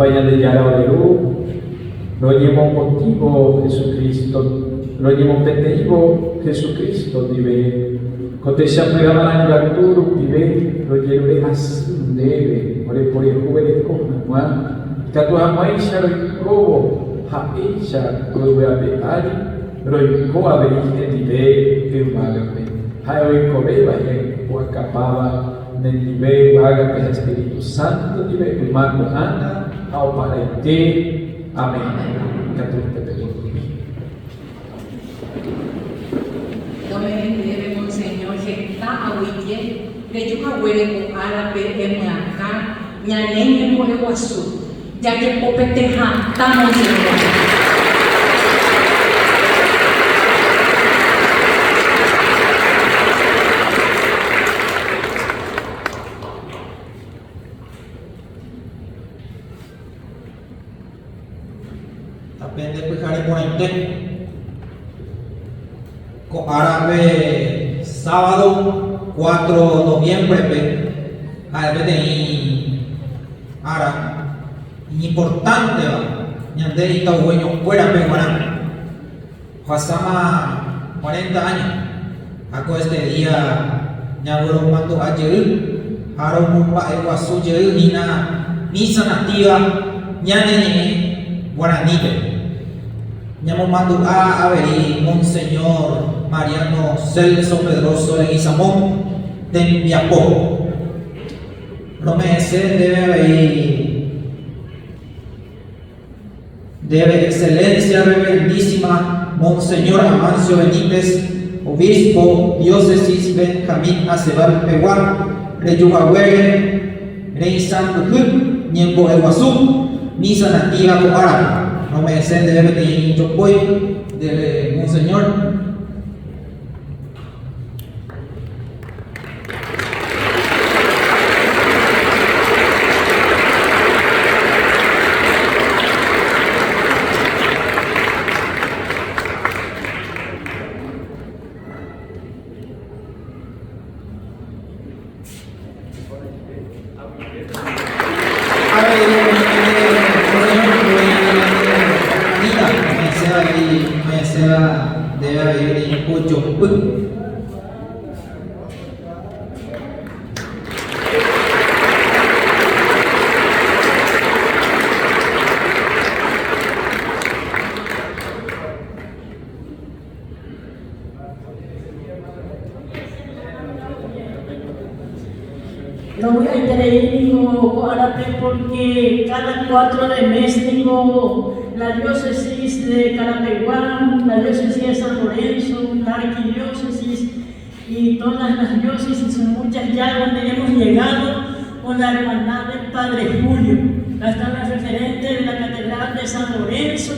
A: vaya de Yara de Luz, lo llevo contigo, Jesucristo, lo llevo contigo, Jesucristo, dive, contesha pegaba en Arturo, dive, lo llevo así, debe, por el juvenil con Juan, Tatu Hamaisha, lo cobo, Haisha, lo voy a pegar, lo coa de dive, que magape, Hayo Cobeba, Huacapaba, Nenibe, Agape, Espíritu Santo, dive, Humano Ana, ao Parente, amén.
B: Debe Monseñor que está ahuille, de Yucahuere con árabe en Muacá, Ñaneñe por Iguazú, ya que Popeteja está Monseñor.
I: Apende pejare ponente con árabe sábado 4 de noviembre árabe de ara importante va ñande ita hueño fuera peguarán pasama 40 años ako este día ñabro mando ayer haro mumpa eguasu jer nina misa nativa ñane Guaranipe. Llamo mando a Averi, Monseñor Mariano Celso Pedroso de Guizamón de Miapó. Romese debe excelencia reverendísima Monseñor Amancio Benítez, obispo diócesis Benjamín Aceval Peguar, Reyujahuere, Rey Santo Jun, Ñembo Eguazú. Misa nativa con árabe, no me descende de venir yo voy de Monseñor. Debe haber un poco
C: No voy a intervenir digo árabe porque cada 4 de mes digo la diócesis de Carapeguá, la diócesis de San Lorenzo, la arquidiócesis y todas las diócesis, son muchas ya donde hemos llegado con la hermandad del Padre Julio. Acá está la referente de la Catedral de San Lorenzo,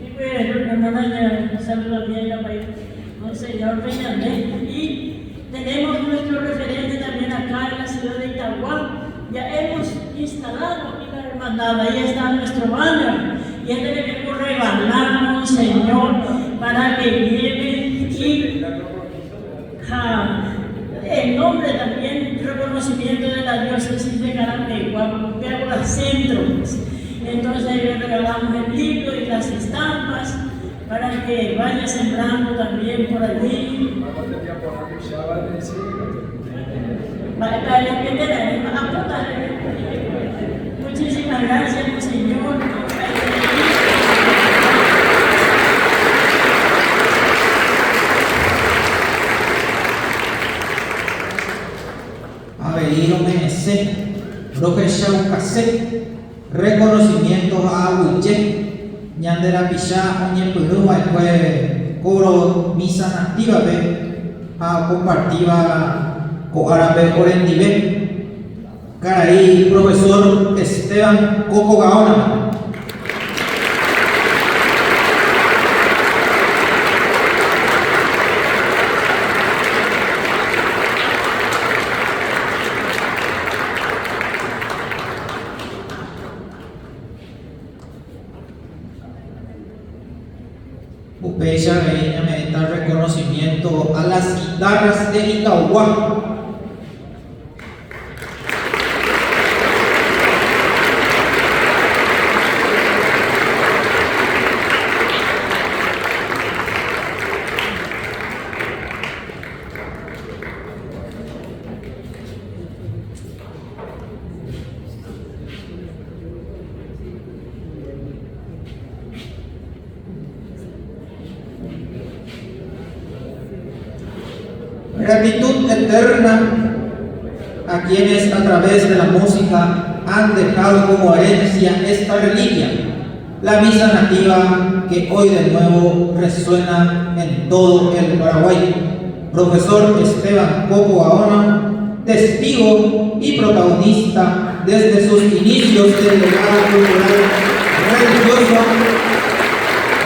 C: y pues la hermana ya saluda bien la país, Monseñor Peñalé, y tenemos nuestro referente también acá en la ciudad de Itagua. Ya hemos instalado aquí la hermandad, ahí está nuestro banner, y este debemos regalar, Monseñor, para que lleve y en nombre también reconocimiento de la diócesis de Carapeguá, Pérola Centro. Entonces le regalamos el libro y las estampas para que vaya sembrando también por allí. Muchísimas gracias, Monseñor.
I: Averido Menese, Roque Shaucase, reconocimiento a Abuye, Ñandera Pichá, Oñepurúa, fue coro misa nativa, a compartiva con árabe Orendive, Caraí, profesor Esteban Coco Gaona. Upecha me da reconocimiento a las guitarras de Itagua. Gratitud eterna a quienes a través de la música han dejado como herencia esta reliquia, la misa nativa que hoy de nuevo resuena en todo el Paraguay. Profesor Esteban Coco Gaona, testigo y protagonista desde sus inicios del legado cultural religioso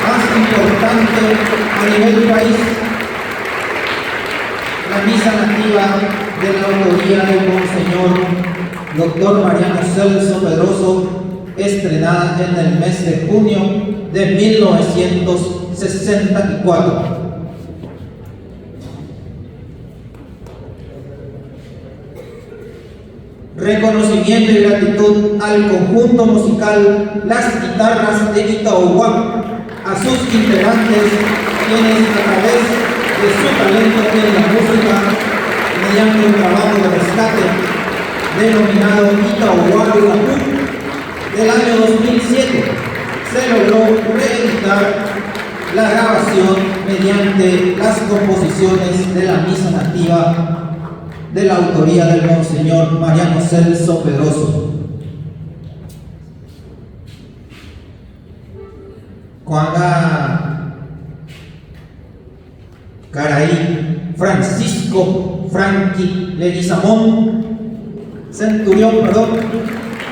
I: más importante a nivel país, la misa nativa de la autoría del Monseñor Dr. Mariano Celso Pedroso, estrenada en el mes de junio de 1964. Reconocimiento y gratitud al conjunto musical Las Guitarras de Itaohuac, a sus integrantes, quienes a través de su talento en la música, mediante un trabajo de rescate denominado Itaohuac del año 2007, se logró reeditar la grabación mediante las composiciones de la misa nativa de la autoría del Monseñor Mariano Celso Pedroso. Juanga Caraí Francisco Franqui Leguizamón Centurión,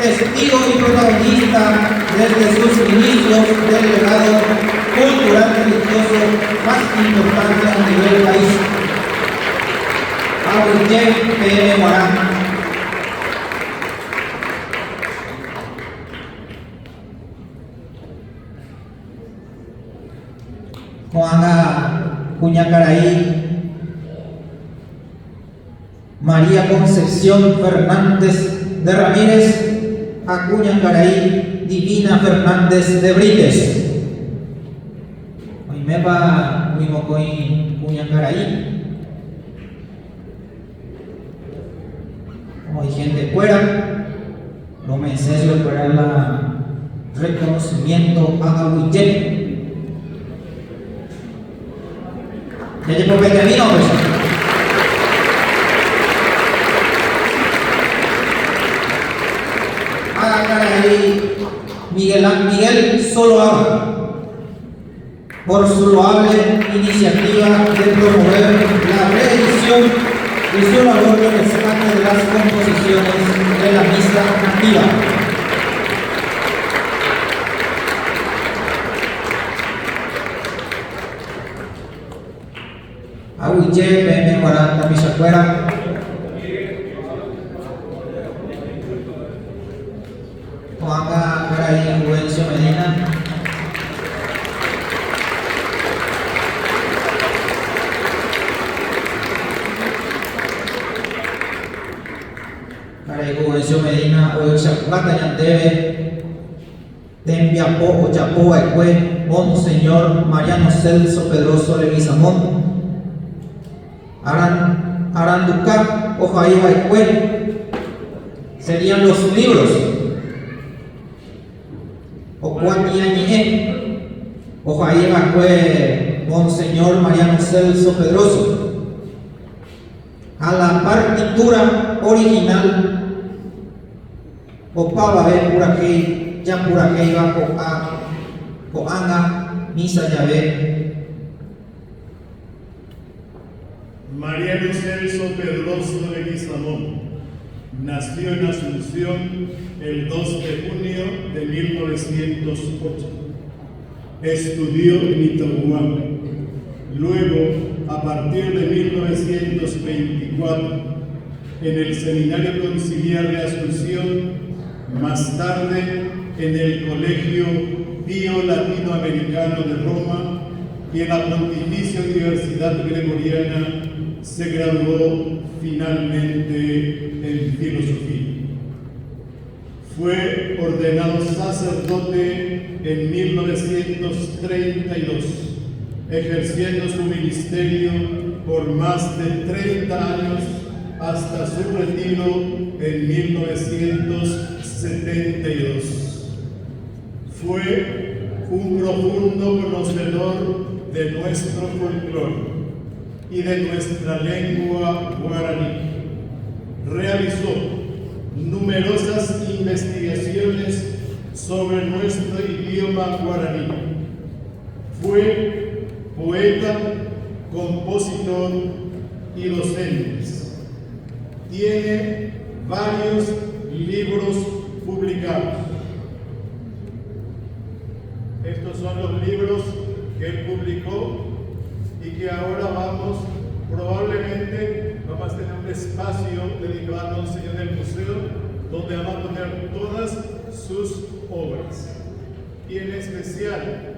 I: testigo y protagonista desde sus inicios del legado cultural religioso más importante a nivel país. Abuye P.M. Morán. Juana Cuñacaraí, María Concepción Fernández de Ramírez, Acuñacaraí, Divina Fernández de Brites. Hoy me va Huimocoy Cuñacaraí. Como hay gente fuera, no me enseño para el reconocimiento a Abuye. Ya llegó Benjamín, pues. Miguel solo habla por su loable iniciativa de promover la reedición y su labor de rescate de las composiciones de la misa nativa. Abuye, Peme, Guaranta, Misacuera. Juanga Caray, Juvencio Medina. Caray, Juvencio Medina, Oyochacuata, Yandebe, Tembiapo, Ochapo, Aecue, Monseñor Mariano Celso Pedroso Leguizamón, Aranduca, Ojaí, Aecue, serían los libros. Ocuatiañe, Ojaí, Aecue, Monseñor Mariano Celso Pedroso. A la partitura original, Opaba ve Puraquei, ya Puraquei va Coanga, Misa Yahvé.
E: Mariano Celso Pedroso Leguizamón nació en Asunción el 2 de junio de 1908. Estudió en Itaohuac. Luego, a partir de 1924, en el Seminario Conciliar de Asunción, más tarde en el Colegio Pío Latinoamericano de Roma y en la Pontificia Universidad Gregoriana, se graduó finalmente en filosofía. Fue ordenado sacerdote en 1932, ejerciendo su ministerio por más de 30 años hasta su retiro en 1972. Fue un profundo conocedor de nuestro folclore, y de nuestra lengua guaraní. Realizó numerosas investigaciones sobre nuestro idioma guaraní. Fue poeta, compositor y docente. Tiene varios libros publicados. Estos son los libros que él publicó y que ahora probablemente vamos a tener un espacio dedicado a Monseñor en el museo donde vamos a poner todas sus obras. Y en especial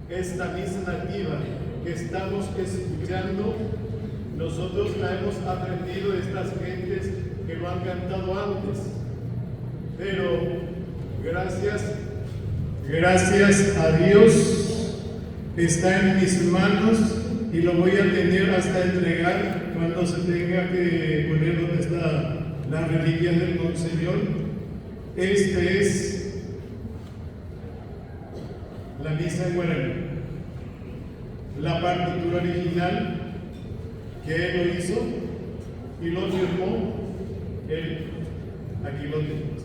E: esta misa nativa que estamos escuchando, nosotros la hemos aprendido de estas gentes que lo han cantado antes. Pero gracias a Dios está en mis manos y lo voy a tener hasta entregar cuando se tenga que poner donde está la reliquia del Monseñor. Este es la misa en guaraní, la partitura original que él lo hizo y lo firmó él. Aquí lo tenemos.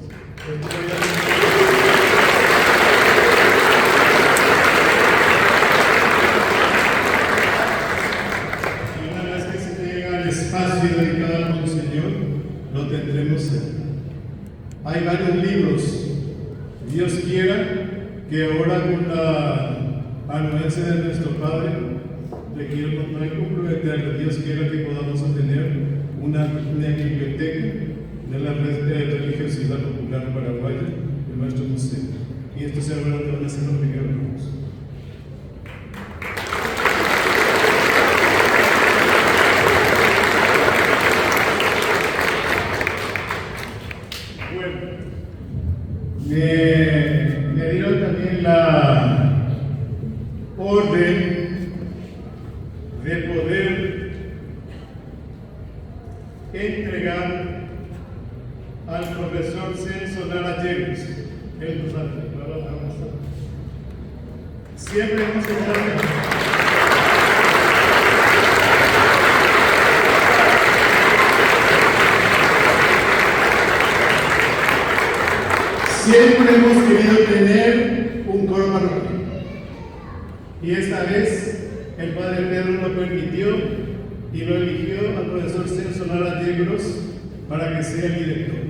E: Y una vez que se llega al espacio dedicado al Monseñor, lo tendremos ahí. Hay varios libros. Dios quiera que ahora con la anuencia de nuestro Padre, le quiero comprometer, Dios quiera que podamos obtener una biblioteca de la religiosidad popular paraguaya de nuestro museo. Y esto se van a ser los primeros grupos. Me dieron también la orden de poder entregar al profesor Celso Lara Yegros. Él nos ha siempre hemos estado. Siempre hemos querido tener un coro parroquial y esta vez el Padre Pedro lo permitió y lo eligió al profesor Celso Lara Yegros para que sea el director.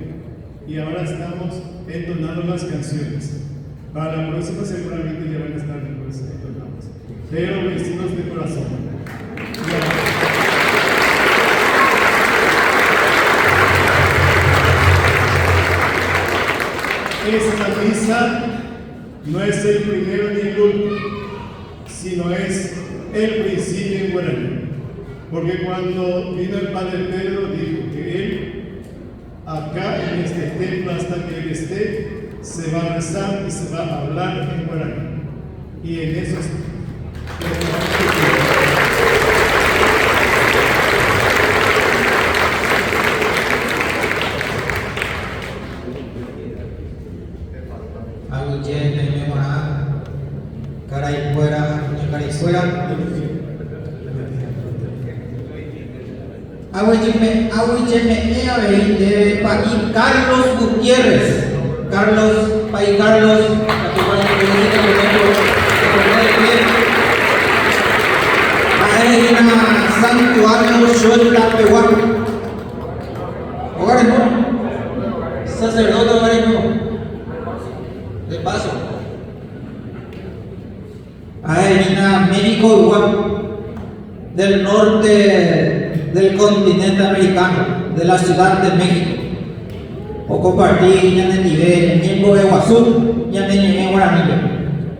E: Y ahora estamos entonando las canciones. Para la próxima seguramente ya van a estar después entonadas, pero lo hicimos de corazón. Esta misa no es el primero ni el último, sino es el principio en guaraní. Porque cuando vino el Padre Pedro dijo que él, acá en este templo hasta que él esté, se va a rezar y se va a hablar en guaraní. Y en eso es.
I: De Paquín Carlos Gutiérrez. Carlos, Paí Carlos, Santuario Xochitl Pehuán. Hogares no, sacerdote hogares no. De paso. Adelina México igual, del norte del continente americano, de la Ciudad de México. O compartir ya en el nivel, tiempo de Guazú, ya en el guaraní.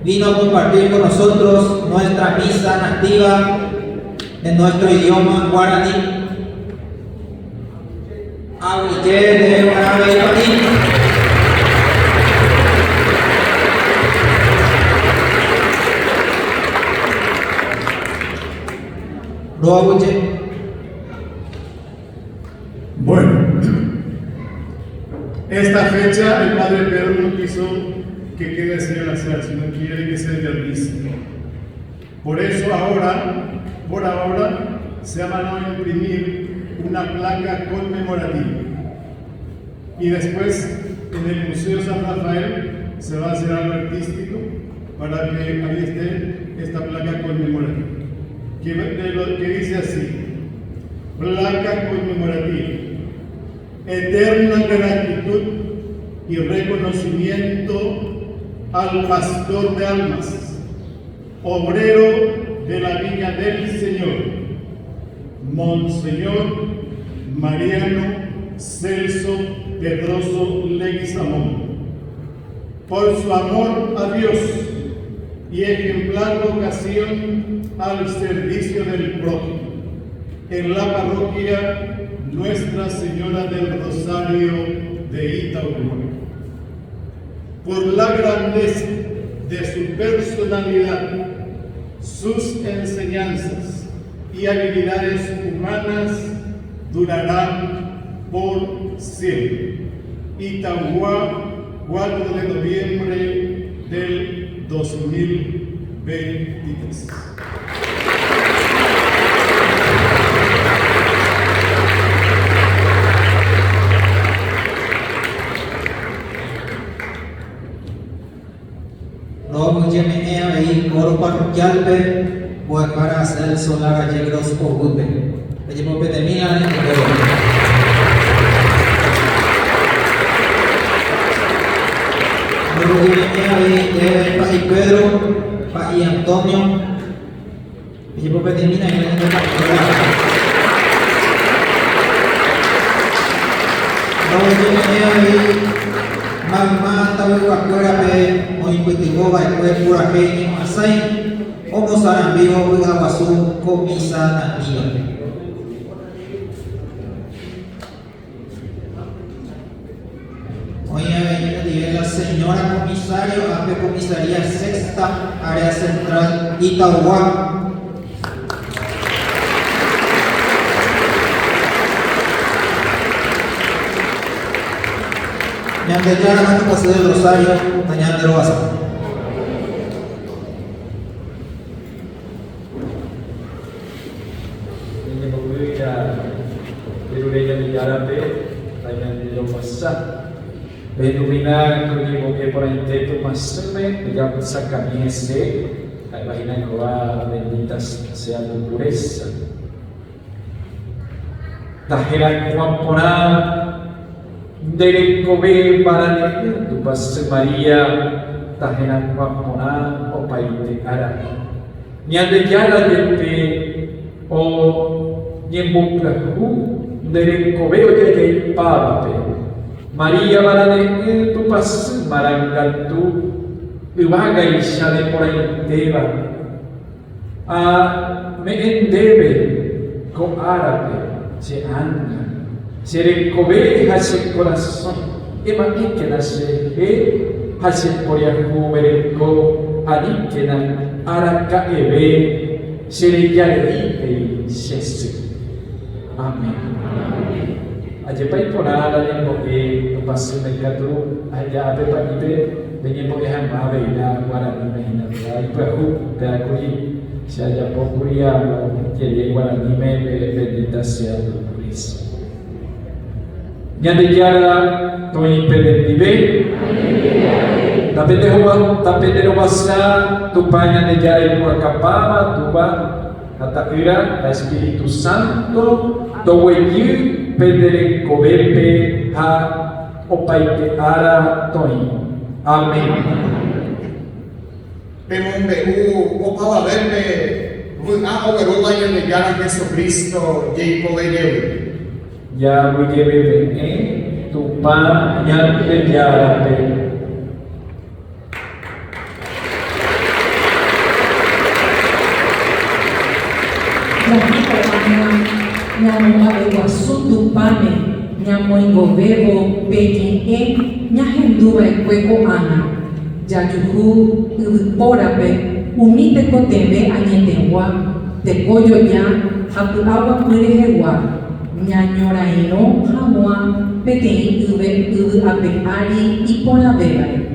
I: Vino a compartir con nosotros nuestra misa nativa en nuestro idioma guaraní. Aguille de Guaraní.
E: Bueno, esta fecha el Padre Pedro no quiso que quede así al azar, sino quiere que sea el mismo. Por eso ahora, por ahora, se mandó a imprimir una placa conmemorativa. Y después, en el Museo San Rafael, se va a hacer algo artístico para que ahí esté esta placa conmemorativa. Que dice así: placa conmemorativa. Eterna gratitud y reconocimiento al pastor de almas, obrero de la viña del Señor, Monseñor Mariano Celso Pedroso Leguizamón, por su amor a Dios y ejemplar vocación al servicio del prójimo en la parroquia Nuestra Señora del Rosario de Itaúna. Por la grandeza de su personalidad, sus enseñanzas y habilidades humanas durarán por siempre. Itauguá, 4 de noviembre del 2023.
I: Luego llegué ahí coro parroquial voy para hacer solar gallegos o gube. Me llevo pedemina en luego llegué ahí para Pedro, para Antonio. Me llevo pedemina en el luego llegué ahí mamá tahu akwera pe moi putigo ba kwe pura pe ni masai omo saran vivo buga wasu komisa na niyo. Hoy ha venido la señora comisario a la comisaría sexta área central Itauguá. Yang berjalan untuk pasir Rosario, tanya terus.
A: Ini berbeda. Berbeda di jalan be, tanya di rumah. Berbeda kuni mungkin orang itu masuk be, juga besar kami se, bahina kau bendita sea tu pureza. Tahiran kuampona. Dari kobe barang tu pas Maria tahenan wapona opai te ara nyande jala depe o nyembu prahu dari kobe o te pa pe Maria barang tu pas marangkat tu ibagai shale porai deva a me endebe ko ara pe se anga Sering kobe hasil corazón, ema ikena sehe hasil poriaku mereko adikena araka ebe sering jadi sesi. Amin. Aja pai ponada yang kobe pas mereka tu aja apa pak ibe dengan kobe hamba ina warna ina ibahu dakui saja pokuria jadi warna ime bendita sea tu Cristo. Yang dijara toi pedentibe tapi de robasa tupanya dijara ibu kapama tuba kata kira Espiritu Santo toweyu pedere kobepe ha opaite ara toi. Amin.
F: Pemombe opawa verme vuna overoba yang dijara Jesucristo Jacob Edewe.
A: Ya bujebe tupa yang dijara pe.
B: Nyamoma iguaçu pane, nyamoingovego pequim nyahendua ecueco ana, yayuhu iporape, umite cotembe añetegua, tecoyo ya, apuagua purejegua. Ñañoraino jamua peteĩ yve ape ári iporãvéva.